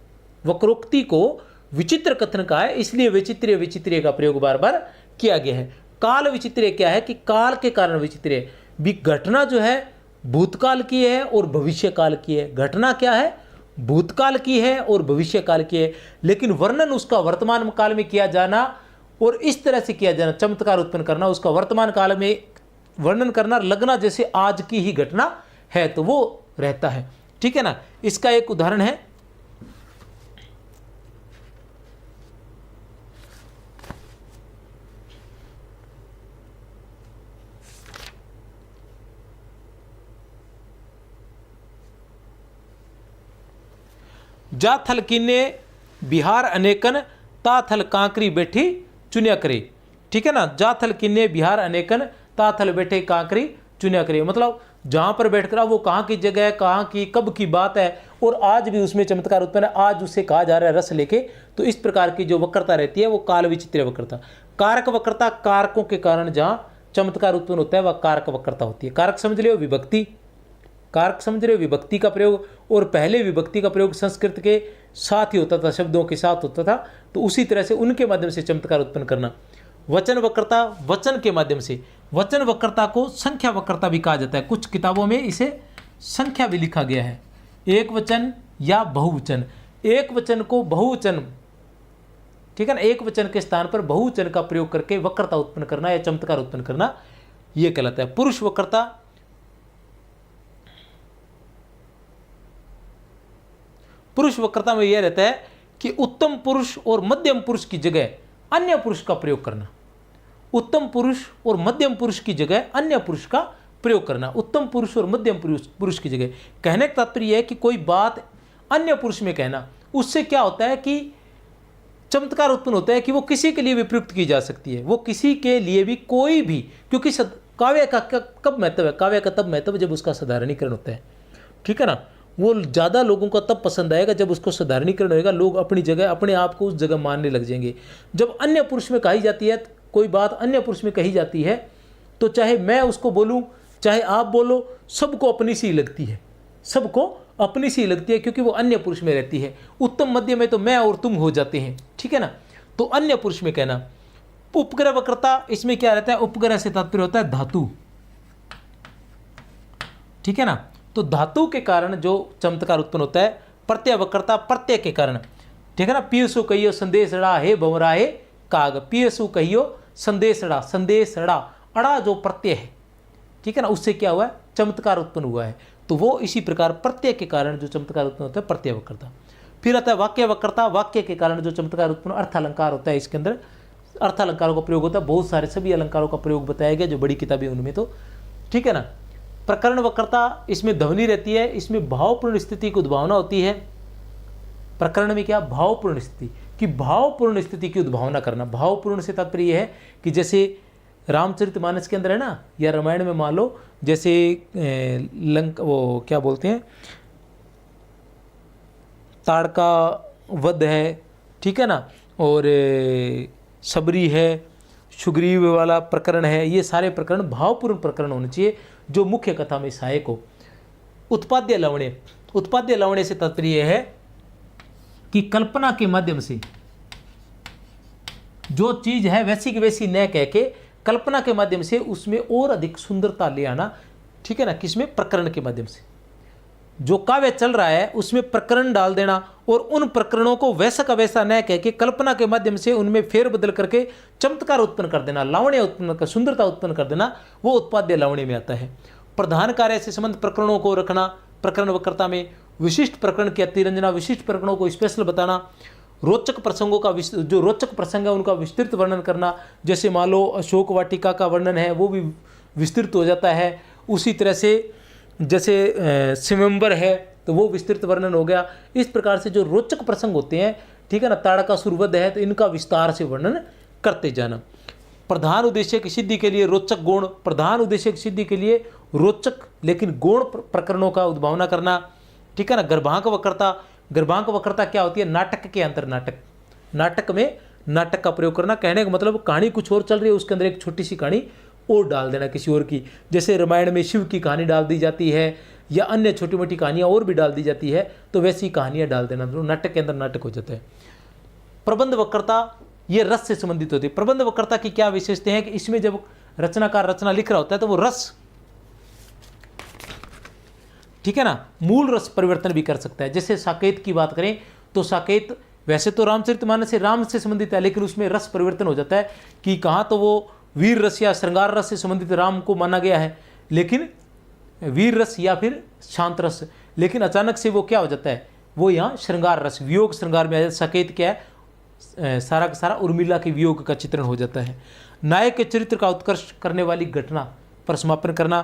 वक्रोक्ति को विचित्र कथन कहा है, इसलिए विचित्रीय का प्रयोग बार बार किया गया है। काल विचित्रीय क्या है कि काल के कारण विचित्रीय, घटना जो है भूतकाल की है और भविष्यकाल की है। घटना क्या है? भूतकाल की है और भविष्यकाल की है, लेकिन वर्णन उसका वर्तमान काल में किया जाना और इस तरह से किया जाना, चमत्कार उत्पन्न करना, उसका वर्तमान काल में वर्णन करना, लगना जैसे आज की ही घटना है, तो वो रहता है। ठीक है ना। इसका एक उदाहरण है, जा थल कीने बिहार अनेकन ता थल कांकरी बैठी चुनिया करे। ठीक है ना। जा थल कीने बिहार अनेकन ता थल बैठे कांकरी चुनिया करे, मतलब जहां पर बैठकर, वो कहाँ की जगह है, कहाँ की कब की बात है, और आज भी उसमें चमत्कार उत्पन्न है, आज उसे कहा जा रहा है रस लेके। तो इस प्रकार की जो वक्रता रहती है वो काल विचित्रीय वक्रता। कारक वक्रता, कारकों के कारण जहां चमत्कार उत्पन्न होता है वह कारक वक्रता होती है। कारक समझ रहे हो? विभक्ति, कारक समझ रहे हो? विभक्ति का प्रयोग, और पहले विभक्ति का प्रयोग संस्कृत के साथ ही होता था, शब्दों के साथ होता था, तो उसी तरह से उनके माध्यम से चमत्कार उत्पन्न करना। वचन वक्रता, वचन के माध्यम से। वचन वक्रता को संख्या वक्रता भी कहा जाता है, कुछ किताबों में इसे संख्या भी लिखा गया है, एक वचन या बहुवचन। एक वचन को बहुवचन, ठीक है ना, एक वचन के स्थान पर बहुवचन का प्रयोग करके वक्रता उत्पन्न करना या चमत्कार उत्पन्न करना, यह कहलाता है। पुरुष वक्रता, पुरुष वक्रता में यह रहता है कि उत्तम पुरुष और मध्यम पुरुष की जगह अन्य पुरुष का प्रयोग करना। उत्तम पुरुष और मध्यम पुरुष की जगह अन्य पुरुष का प्रयोग करना। उत्तम पुरुष और मध्यम पुरुष की जगह, कहने का तात्पर्य यह है कि कोई बात अन्य पुरुष में कहना, उससे क्या होता है कि चमत्कार उत्पन्न होता है कि वो किसी के लिए भी प्रयुक्त की जा सकती है, वो किसी के लिए भी, कोई भी, क्योंकि काव्य का कब महत्व है? काव्य का तब महत्व जब उसका साधारणीकरण होता है। ठीक है ना। वो ज़्यादा लोगों को तब पसंद आएगा जब उसको साधारणीकरण होएगा, लोग अपनी जगह, अपने आप को उस जगह मानने लग जाएंगे। जब अन्य पुरुष में कही जाती है, कोई बात अन्य पुरुष में कही जाती है, तो चाहे मैं उसको बोलूं, चाहे आप बोलो, सबको अपनी सी लगती है, सबको अपनी सी लगती है, क्योंकि वो अन्य पुरुष में रहती है। उत्तम मध्य में तो मैं और तुम हो जाते हैं। ठीक है ना। तो अन्य पुरुष में कहना। उपग्रह वक्रता, इसमें क्या रहता है? उपग्रह से तात्पर्य होता है धातु। ठीक है ना। तो धातु के कारण जो चमत्कार उत्पन्न होता है। प्रत्यय वक्रता, प्रत्यय के कारण। ठीक है ना। पियसु कहियो संदेशड़ा हे भंवरा हे काग। पियसु कहियो संदेशड़ा, संदेशड़ा, अड़ा जो प्रत्यय है, ठीक है ना, उससे क्या हुआ है? चमत्कार उत्पन्न हुआ है। तो वो इसी प्रकार प्रत्यय के कारण जो चमत्कार उत्पन्न होता है, प्रत्यय वक्रता। फिर आता है वाक्य वक्रता, वाक्य के कारण जो चमत्कार उत्पन्न, अर्थालंकार होता है। इसके अंदर अर्थालंकारों का प्रयोग होता है, बहुत सारे सभी अलंकारों का प्रयोग बताया गया जो बड़ी किताबें उनमें। तो ठीक है ना। प्रकरण वक्रता, इसमें ध्वनि रहती है, इसमें भावपूर्ण स्थिति की उद्भावना होती है। प्रकरण में क्या? भावपूर्ण स्थिति, कि भावपूर्ण स्थिति की उद्भावना करना। भावपूर्ण से तात्पर्य यह है कि जैसे रामचरितमानस के अंदर है ना, या रामायण में मान लो, जैसे वो क्या बोलते हैं, ताड़का वध है, ठीक है ना, और सबरी है, सुग्रीव वाला प्रकरण है, ये सारे प्रकरण भावपूर्ण प्रकरण होने चाहिए जो मुख्य कथा में सहायक हो। उत्पाद्य लवण्य, उत्पाद्य लवण्य से तात्पर्य है कि कल्पना के माध्यम से जो चीज है वैसी की वैसी न कह के कल्पना के माध्यम से उसमें और अधिक सुंदरता ले आना। ठीक है ना। किसमें? प्रकरण के माध्यम से। जो काव्य चल रहा है उसमें प्रकरण डाल देना और उन प्रकरणों को वैसा का वैसा न कह के कल्पना के माध्यम से उनमें फेरबदल करके चमत्कार उत्पन्न कर देना, लावण्य उत्पन्न कर, सुंदरता उत्पन्न कर देना, वो उत्पाद्य लावण्य में आता है। प्रधान कार्य से संबंध प्रकरणों को रखना प्रकरण वक्रता में, विशिष्ट प्रकरण की अतिरंजना, विशिष्ट प्रकरणों को स्पेशल बताना, रोचक प्रसंगों का जो रोचक प्रसंग है उनका विस्तृत वर्णन करना, जैसे मान लो अशोक वाटिका का वर्णन है वो भी विस्तृत हो जाता है। उसी तरह से जैसे स्वयंवर है तो वो विस्तृत वर्णन हो गया। इस प्रकार से जो रोचक प्रसंग होते हैं, ठीक है ना, ताड़कासुर वध है तो इनका विस्तार से वर्णन करते जाना। प्रधान उद्देश्य की सिद्धि के लिए रोचक गुण, प्रधान उद्देश्य की सिद्धि के लिए रोचक लेकिन गौण प्रकरणों का उद्भावना करना, ठीक है ना। गर्भांक वक्रता, गर्भांक वक्रता क्या होती है? नाटक के अंतर नाटक में नाटक का प्रयोग करना। कहने का मतलब कहानी कुछ और चल रही है, उसके अंदर एक छोटी सी कहानी और डाल देना किसी और की, जैसे रामायण में शिव की कहानी डाल दी जाती है या अन्य छोटी मोटी कहानियाँ और भी डाल दी जाती है, तो वैसी कहानियाँ डाल देना, तो नाटक के अंदर नाटक हो जाता है। प्रबंध वक्रता ये रस से संबंधित होती है। प्रबंध वक्रता की क्या विशेषता है कि इसमें जब रचनाकार रचना लिख रहा होता है तो वो रस, ठीक है ना, मूल रस परिवर्तन भी कर सकता है। जैसे साकेत की बात करें तो साकेत वैसे तो रामचरितमानस से राम से संबंधित है, लेकिन उसमें रस परिवर्तन हो जाता है कि कहाँ तो वो वीर रस या श्रृंगार रस से संबंधित राम को माना गया है, लेकिन वीर रस या फिर शांत रस, लेकिन अचानक से वो क्या हो जाता है, वो यहाँ श्रृंगार रस वियोग श्रृंगार में आ जाता है। साकेत क्या है? सारा का सारा उर्मिला के वियोग का चित्रण हो जाता है। नायक के चरित्र का उत्कर्ष करने वाली घटना पर समापन करना,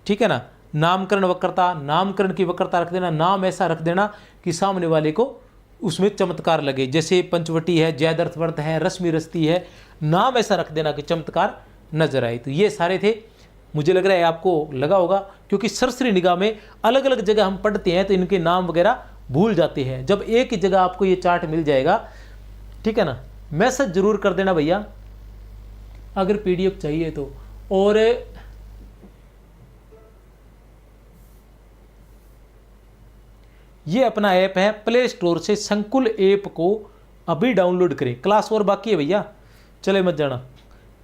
ठीक है ना। नामकरण वक्रता, नामकरण की वक्रता रख देना, नाम ऐसा रख देना कि सामने वाले को उसमें चमत्कार लगे, जैसे पंचवटी है, जयदर्थवर्त है, रश्मि रस्ती है, नाम ऐसा रख देना कि चमत्कार नजर आए। तो ये सारे थे, मुझे लग रहा है आपको लगा होगा, क्योंकि सरसरी निगाह में अलग अलग जगह हम पढ़ते हैं तो इनके नाम वगैरह भूल जाते हैं। जब एक ही जगह आपको ये चार्ट मिल जाएगा, ठीक है ना, मैसेज जरूर कर देना भैया अगर पीडीएफ चाहिए तो। और ये अपना ऐप है, प्ले स्टोर से संकुल ऐप को अभी डाउनलोड करें। क्लास और बाकी है भैया, चले मत जाना।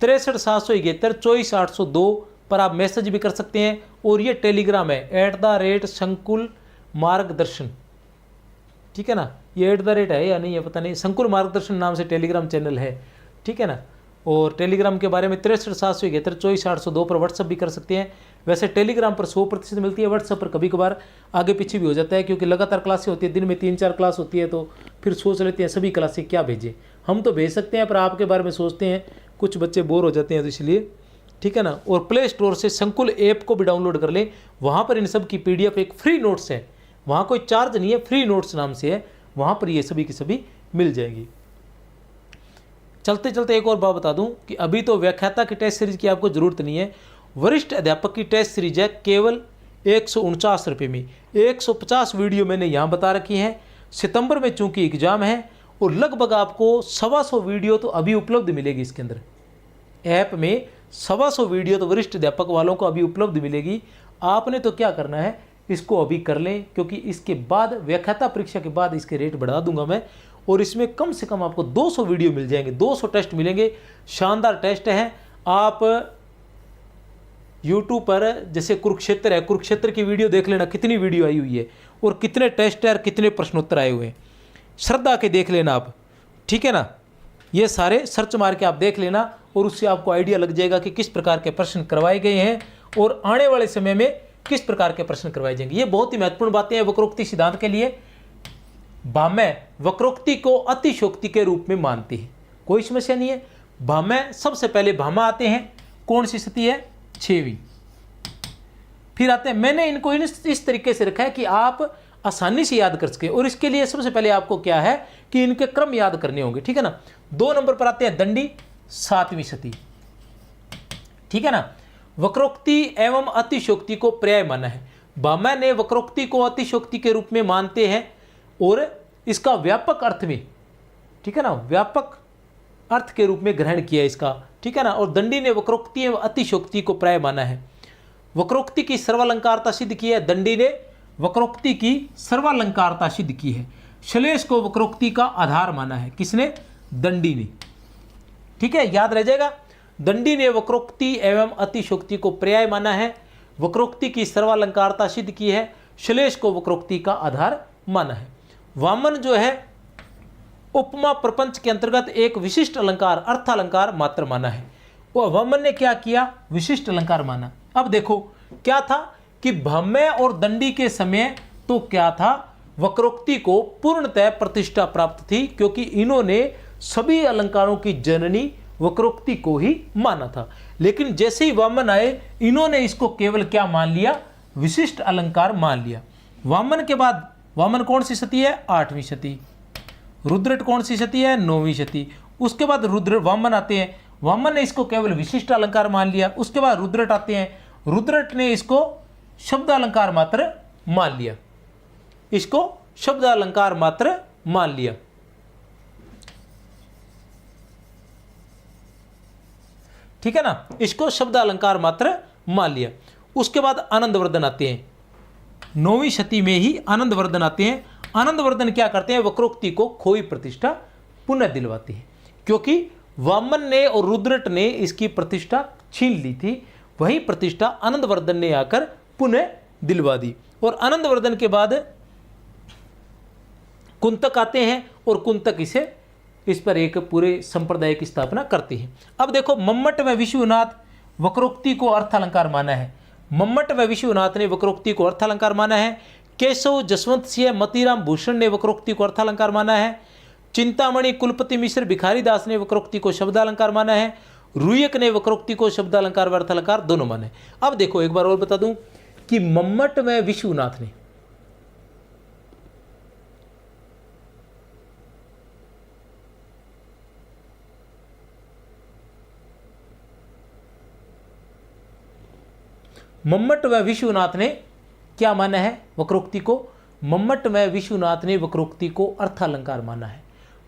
63 771 24 802 पर आप मैसेज भी कर सकते हैं। और ये टेलीग्राम है @संकुल मार्गदर्शन, ठीक है ना, ये @ है या नहीं है पता नहीं, संकुल मार्गदर्शन नाम से टेलीग्राम चैनल है, ठीक है ना। और टेलीग्राम के बारे में 63 771 24 802 पर व्हाट्सअप भी कर सकते हैं। वैसे टेलीग्राम पर 100% मिलती है, व्हाट्सअप पर कभी कभार आगे पीछे भी हो जाता है, क्योंकि लगातार क्लासें होती है, दिन में 3-4 क्लास होती है, तो फिर सोच लेते हैं सभी क्लासें क्या भेजें। हम तो भेज सकते हैं पर आपके बारे में सोचते हैं, कुछ बच्चे बोर हो जाते हैं तो इसलिए, ठीक है ना। और प्ले स्टोर से संकुल ऐप को भी डाउनलोड कर लें, वहाँ पर इन सब की PDF एक फ्री नोट्स है, वहाँ कोई चार्ज नहीं है, फ्री नोट्स नाम से है, वहाँ पर ये सभी की सभी मिल जाएगी। चलते चलते एक और बात बता दूं कि अभी तो व्याख्याता की टेस्ट सीरीज की आपको ज़रूरत नहीं है, वरिष्ठ अध्यापक की टेस्ट सीरीज है केवल 149 रुपये में। 150 वीडियो मैंने यहाँ बता रखी हैं। सितंबर में चूंकि एग्ज़ाम है और लगभग आपको 125 वीडियो तो अभी उपलब्ध मिलेगी इसके अंदर, ऐप में 125 वीडियो तो वरिष्ठ अध्यापक वालों को अभी उपलब्ध मिलेगी। आपने तो क्या करना है, इसको अभी कर लें, क्योंकि इसके बाद व्याख्याता परीक्षा के बाद इसके रेट बढ़ा दूंगा मैं, और इसमें कम से कम आपको 200 वीडियो मिल जाएंगे, 200 टेस्ट मिलेंगे। शानदार टेस्ट हैं। आप YouTube पर जैसे कुरुक्षेत्र है, कुरुक्षेत्र की वीडियो देख लेना, कितनी वीडियो आई हुई है और कितने टेस्ट है और कितने प्रश्नोत्तर आए हुए हैं। श्रद्धा के देख लेना आप, ठीक है ना, ये सारे सर्च मार के आप देख लेना और उससे आपको आइडिया लग जाएगा कि किस प्रकार के प्रश्न करवाए गए हैं और आने वाले समय में किस प्रकार के प्रश्न करवाए जाएंगे। ये बहुत ही महत्वपूर्ण बातें हैं वक्रोक्ति सिद्धांत के लिए। भामह वक्रोक्ति को अतिशोक्ति के रूप में मानती है, कोई समस्या नहीं है। भामह सबसे पहले भामा आते हैं, कौन सी स्थिति है, 6वीं। फिर आते हैं, मैंने इनको इस तरीके से रखा है कि आप आसानी से याद कर सके, और इसके लिए सबसे पहले आपको क्या है कि इनके क्रम याद करने होंगे, ठीक है ना। 2 नंबर पर आते हैं दंडी, 7वीं सती, ठीक है ना। वक्रोक्ति एवं अतिशोक्ति को पर्याय माना है। भामह ने वक्रोक्ति को अतिशोक्ति के रूप में मानते हैं और इसका व्यापक अर्थ में, ठीक है ना, व्यापक अर्थ के रूप में ग्रहण किया इसका, ठीक है ना। और दंडी ने वक्रोक्ति एवं अतिशोक्ति को पर्याय माना है। वक्रोक्ति की सर्वालंकारता सिद्ध की है, दंडी ने वक्रोक्ति की सर्वालंकारता सिद्ध की है। श्लेष को वक्रोक्ति का आधार माना है, किसने, दंडी ने, ठीक है, याद रह जाएगा। दंडी ने वक्रोक्ति एवं अतिशोक्ति को पर्याय माना है, वक्रोक्ति की सर्वालंकारता सिद्ध की है, श्लेष को वक्रोक्ति का आधार माना है। वामन जो है उपमा प्रपंच के अंतर्गत एक विशिष्ट अलंकार अर्थालंकार मात्र माना है। वो वामन ने क्या किया, विशिष्ट अलंकार माना। अब देखो क्या था कि भम्य और दंडी के समय तो क्या था, वक्रोक्ति को पूर्णतः प्रतिष्ठा प्राप्त थी, क्योंकि इन्होंने सभी अलंकारों की जननी वक्रोक्ति को ही माना था। लेकिन जैसे ही वामन आए, इन्होंने इसको केवल क्या मान लिया, विशिष्ट अलंकार मान लिया। वामन के बाद, वामन कौन सी सती है, 8वीं सती। रुद्रट कौन सी सती है, 9वीं सती। उसके बाद रुद्र वामन आते हैं, वामन ने इसको केवल विशिष्ट अलंकार मान लिया। उसके बाद रुद्रट आते हैं, रुद्रट ने इसको शब्द अलंकार मात्र मान लिया, इसको शब्द अलंकार मात्र मान लिया। ठीक है ना, इसको शब्द अलंकार मात्र मान लिया। उसके बाद आनंदवर्धन आते हैं, 9वीं शती में ही आनंदवर्धन आते हैं। आनंदवर्धन क्या करते हैं, वक्रोक्ति को खोई प्रतिष्ठा पुनः दिलवाते हैं, क्योंकि वामन ने और रुद्रट ने इसकी प्रतिष्ठा छीन ली थी, वही प्रतिष्ठा आनंदवर्धन ने आकर पुनः दिलवा दी। और आनंदवर्धन के बाद कुंतक आते हैं और कुंतक इस पर एक पूरे संप्रदाय की स्थापना करते हैं। अब देखो, मम्मट व विश्वनाथ वक्रोक्ति को अर्थालंकार माना है। मम्मट व विश्वनाथ ने वक्रोक्ति को अर्थालंकार माना है। केशव जसवंत सिंह मतीराम भूषण ने वक्रोक्ति को अर्थालंकार माना है। चिंतामणि कुलपति मिश्र भिखारी दास ने वक्रोक्ति को शब्दालंकार माना है। रुयक ने वक्रोक्ति को शब्दालंकार व अर्थालंकार दोनों माने। अब देखो, एक बार और बता दूं कि मम्मट व विश्वनाथ ने मम्मट व विश्वनाथ ने क्या माना है, वक्रोक्ति को। मम्मट व विश्वनाथ ने वक्रोक्ति को अर्थालंकार माना है।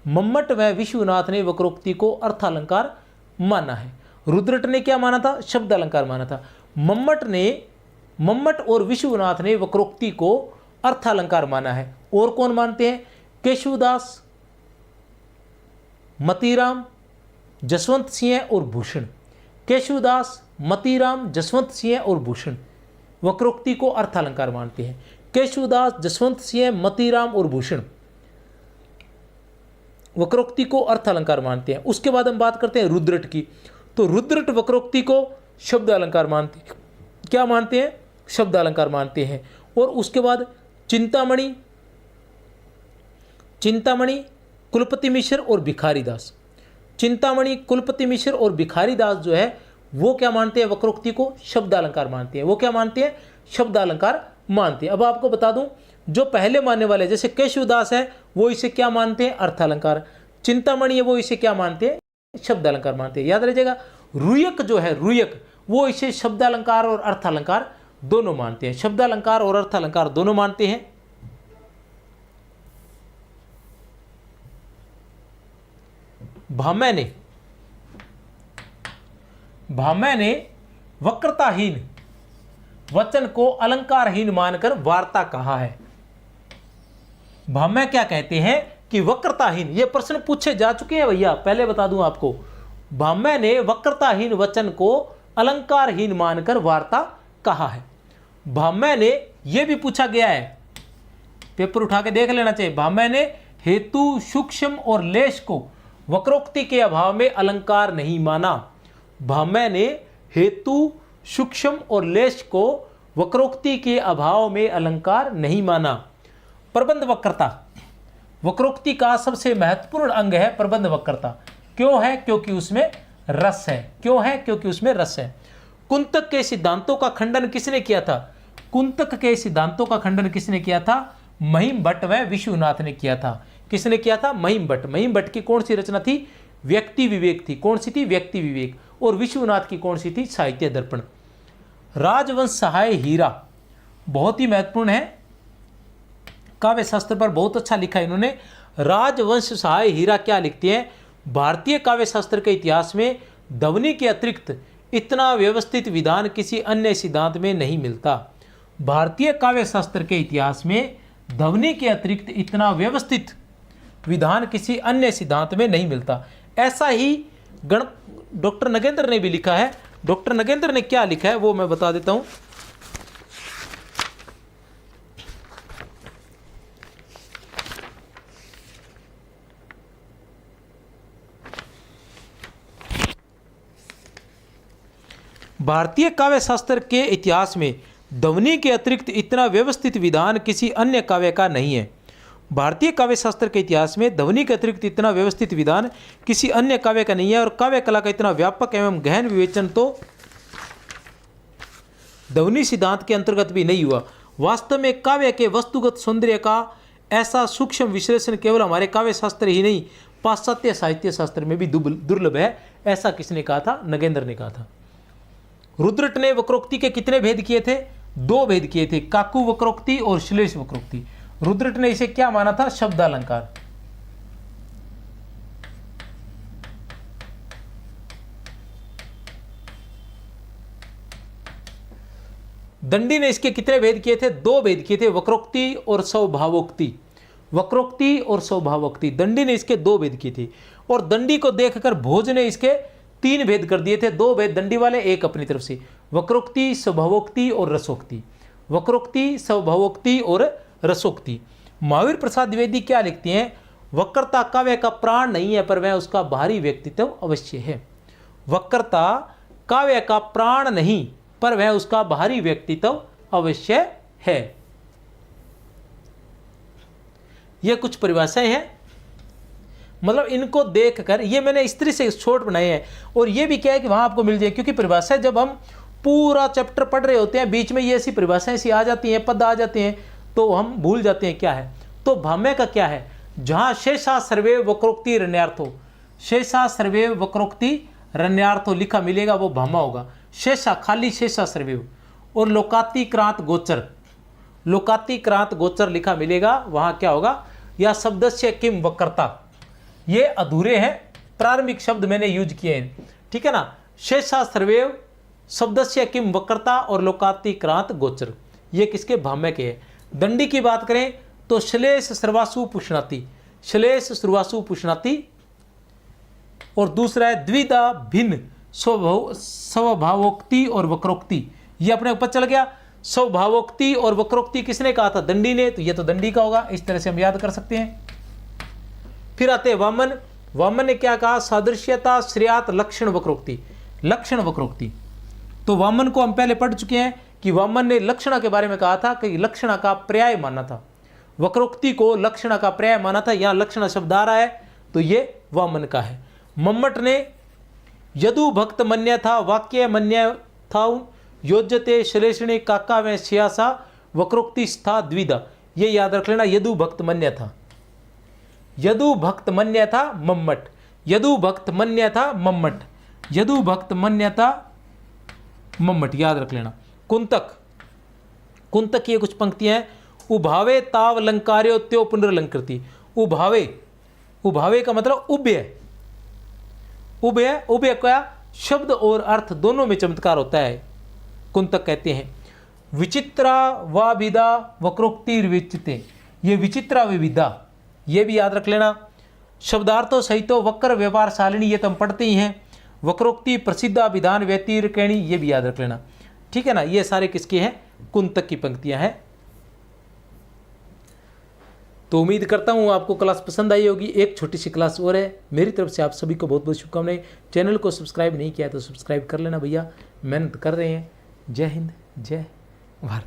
मम्मट व विश्वनाथ ने वक्रोक्ति को अर्थालंकार माना है। रुद्रट ने क्या माना था, शब्द अलंकार माना था। मम्मट और विश्वनाथ ने वक्रोक्ति को अर्थालंकार माना है। और कौन मानते हैं, केशवदास, मतीराम, जसवंत सिंह और भूषण। केशवदास, मतीराम, जसवंत सिंह और भूषण वक्रोक्ति को अर्थालंकार मानते हैं। केशवदास, जसवंत सिंह, मतीराम और भूषण वक्रोक्ति को अर्थालंकार मानते हैं। उसके बाद हम बात करते हैं रुद्रट की। तो रुद्रट वक्रोक्ति को शब्द अलंकार मानते हैं। क्या मानते हैं, शब्द अलंकार मानते हैं। और उसके बाद चिंतामणि कुलपति मिश्र और भिखारी दास। चिंतामणि कुलपति मिश्र और भिखारी दास जो है वो क्या मानते हैं, वक्रोक्ति को शब्दालंकार मानते हैं। वो क्या मानते हैं, शब्दालंकार मानते हैं। अब आपको बता दूं, जो पहले मानने वाले जैसे केशवदास है वो इसे क्या मानते हैं, अर्थालंकार। चिंतामणि है वो इसे क्या मानते हैं, शब्दालंकार मानते हैं। याद रखिएगा, रुयक जो है, रुयक वो इसे शब्दालंकार और अर्थालंकार दोनों मानते हैं। शब्दालंकार और अर्थालंकार दोनों मानते हैं। भामय ने वक्रताहीन वचन को अलंकारहीन मानकर वार्ता कहा है। भामय क्या कहते हैं कि वक्रताहीन, ये प्रश्न पूछे जा चुके हैं भैया, पहले बता दूं आपको। भामय ने वक्रताहीन वचन को अलंकारहीन मानकर वार्ता कहा है। भामय ने, यह भी पूछा गया है, पेपर उठा के देख लेना चाहिए। भामय ने हेतु, सूक्ष्म और लेश को वक्रोक्ति के अभाव में अलंकार नहीं माना। भामय ने हेतु, सूक्ष्म और लेश को वक्रोक्ति के अभाव में अलंकार नहीं माना। प्रबंध वक्रता, वक्रोक्ति का सबसे महत्वपूर्ण अंग है प्रबंध वक्रता। क्यों है, क्योंकि उसमें रस है। क्यों है, क्योंकि उसमें रस है। कुंतक के सिद्धांतों का खंडन किसने किया था, कुंतक के सिद्धांतों का खंडन किसने किया था, महिम भट्ट व विश्वनाथ ने किया था। किसने किया था, महिम भट्ट। महिम भट्ट की कौन सी रचना थी, व्यक्ति विवेक थी। कौन सी थी, व्यक्ति विवेक। और विश्वनाथ की कौन सी थी, साहित्य दर्पण। राजवंश सहाय हीरा बहुत ही महत्वपूर्ण है, काव्य शास्त्र पर बहुत अच्छा लिखा है इन्होंने। राजवंश सहाय हीरा क्या लिखते हैं, भारतीय काव्य शास्त्र के इतिहास में ध्वनि के अतिरिक्त इतना व्यवस्थित विधान किसी अन्य सिद्धांत में नहीं मिलता। भारतीय काव्य शास्त्र के इतिहास में ध्वनि के अतिरिक्त इतना व्यवस्थित विधान किसी अन्य सिद्धांत में नहीं मिलता। ऐसा ही डॉक्टर नगेंद्र ने भी लिखा है। डॉक्टर नगेंद्र ने क्या लिखा है वो मैं बता देता हूं। भारतीय काव्य शास्त्र के इतिहास में ध्वनि के अतिरिक्त इतना व्यवस्थित विधान किसी अन्य काव्य का नहीं है। भारतीय काव्य शास्त्र के इतिहास में ध्वनि के अतिरिक्त इतना व्यवस्थित विधान किसी अन्य काव्य का नहीं है, और काव्य कला का इतना व्यापक एवं गहन विवेचन तो ध्वनि सिद्धांत के अंतर्गत भी नहीं हुआ। वास्तव में काव्य के वस्तुगत सौंदर्य का ऐसा सूक्ष्म विश्लेषण केवल हमारे काव्य शास्त्र ही नहीं, पाश्चात्य साहित्य शास्त्र में भी दुर्लभ है। ऐसा किसने कहा था? नगेंद्र ने कहा था। रुद्रट ने वक्रोक्ति के कितने भेद किए थे? 2 भेद किए थे, काकु वक्रोक्ति और श्लेष वक्रोक्ति। रुद्रट ने इसे क्या माना था? शब्दालंकार। दंडी ने इसके कितने भेद किए थे? 2 भेद किए थे, वक्रोक्ति और स्वभावोक्ति। वक्रोक्ति और स्वभावोक्ति, दंडी ने इसके 2 भेद किए थे। और दंडी को देखकर भोज ने इसके 3 भेद कर दिए थे। 2 भेद दंडी वाले, 1 अपनी तरफ से। वक्रोक्ति, स्वभावोक्ति और रसोक्ति। वक्रोक्ति, स्वभावोक्ति और रसोक्ति। महावीर प्रसाद द्विवेदी क्या लिखते हैं? वक्रता काव्य का प्राण नहीं है, पर वह उसका बाहरी व्यक्तित्व अवश्य है। वक्रता काव्य का प्राण नहीं, पर वह उसका बाहरी व्यक्तित्व अवश्य है। ये कुछ परिभाषाएं हैं, मतलब इनको देखकर, ये मैंने इस तरह से शॉर्ट बनाए हैं, और ये भी क्या है कि वहां आपको मिल जाए, क्योंकि परिभाषाएं जब हम पूरा चैप्टर पढ़ रहे होते हैं, बीच में ये ऐसी परिभाषाएं ऐसी आ जाती हैं, पद आ जाते हैं, तो हम भूल जाते हैं क्या है। तो भाम्य का क्या है? जहां शेषा सर्वैव वक्रोक्ति रण्यार्थो, शेषा सर्वैव वक्रोक्ति रण्यार्थो लिखा मिलेगा, वो भामा होगा। शेषा, खाली शेषा सर्वैव, और लोकातिक्रांत गोचर, लोकातिक्रांत गोचर लिखा मिलेगा, वहां क्या होगा? या शब्दस्य किम वक्रता, ये अधूरे हैं, प्रारंभिक शब्द मैंने यूज किए हैं, ठीक है ना। शेषा सर्वैव, शब्दस्य किम वक्रता और लोकातिक्रांत गोचर, ये किसके? भाम्य के हैं। दंडी की बात करें तो श्लेष सर्वासु पुष्णाति, श्लेष सर्वासु पुष्णाति, और दूसरा है द्विधा भिन्न स्वभावोक्ति और वक्रोक्ति। ये अपने ऊपर चल गया। स्वभावोक्ति और वक्रोक्ति किसने कहा था? दंडी ने, तो ये तो दंडी का होगा, इस तरह से हम याद कर सकते हैं। फिर आते हैं वामन। वामन ने क्या कहा? सादृश्यता श्रेयात लक्षण वक्रोक्ति, लक्षण वक्रोक्ति। तो वामन को हम पहले पढ़ चुके हैं कि वामन ने लक्षणा के बारे में कहा था कि लक्षणा का पर्याय माना था, वक्रोक्ति को लक्षणा का पर्याय माना था। यहां लक्षणा शब्द आ रहा है, तो ये वामन का है। मम्मट ने यदु भक्त मन्य था, वाक्य मन्य था, योज्यते श्लेषणे काका में श्यासा वक्रोक्ति स्था द्विधा, ये याद रख लेना। यदु भक्त मन्य था, यदु भक्त मन्य था मम्मट, यदु भक्त मन्य था मम्मट, यदु भक्त मन्य था मम्मट, याद रख लेना। कुंतक, कुंतक ये कुछ पंक्तियां हैं। उभावे ताव लंकार्यो त्यो पुनर्लंकृति। उभावे, उभावे का मतलब उभय, उभय, उभय क्या? शब्द और अर्थ दोनों में चमत्कार होता है, कुंतक कहते हैं। विचित्रा व विदा वक्रोक्तिर विचिते, ये विचित्रा व विदा, ये भी याद रख लेना। शब्दार्थों सहितो वक्र व्यवहार शालिनी, ये तो हम पढ़ते ही हैं। वक्रोक्ति प्रसिद्धा विधान व्यतिरकेणी, ये भी याद रख लेना, ठीक है ना। ये सारे किसके हैं? कुंतक की पंक्तियां हैं। तो उम्मीद करता हूँ आपको क्लास पसंद आई होगी। एक छोटी सी क्लास और है मेरी तरफ से, आप सभी को बहुत बहुत शुभकामनाएं। चैनल को सब्सक्राइब नहीं किया तो सब्सक्राइब कर लेना भैया, मेहनत कर रहे हैं। जय हिंद, जय भारत।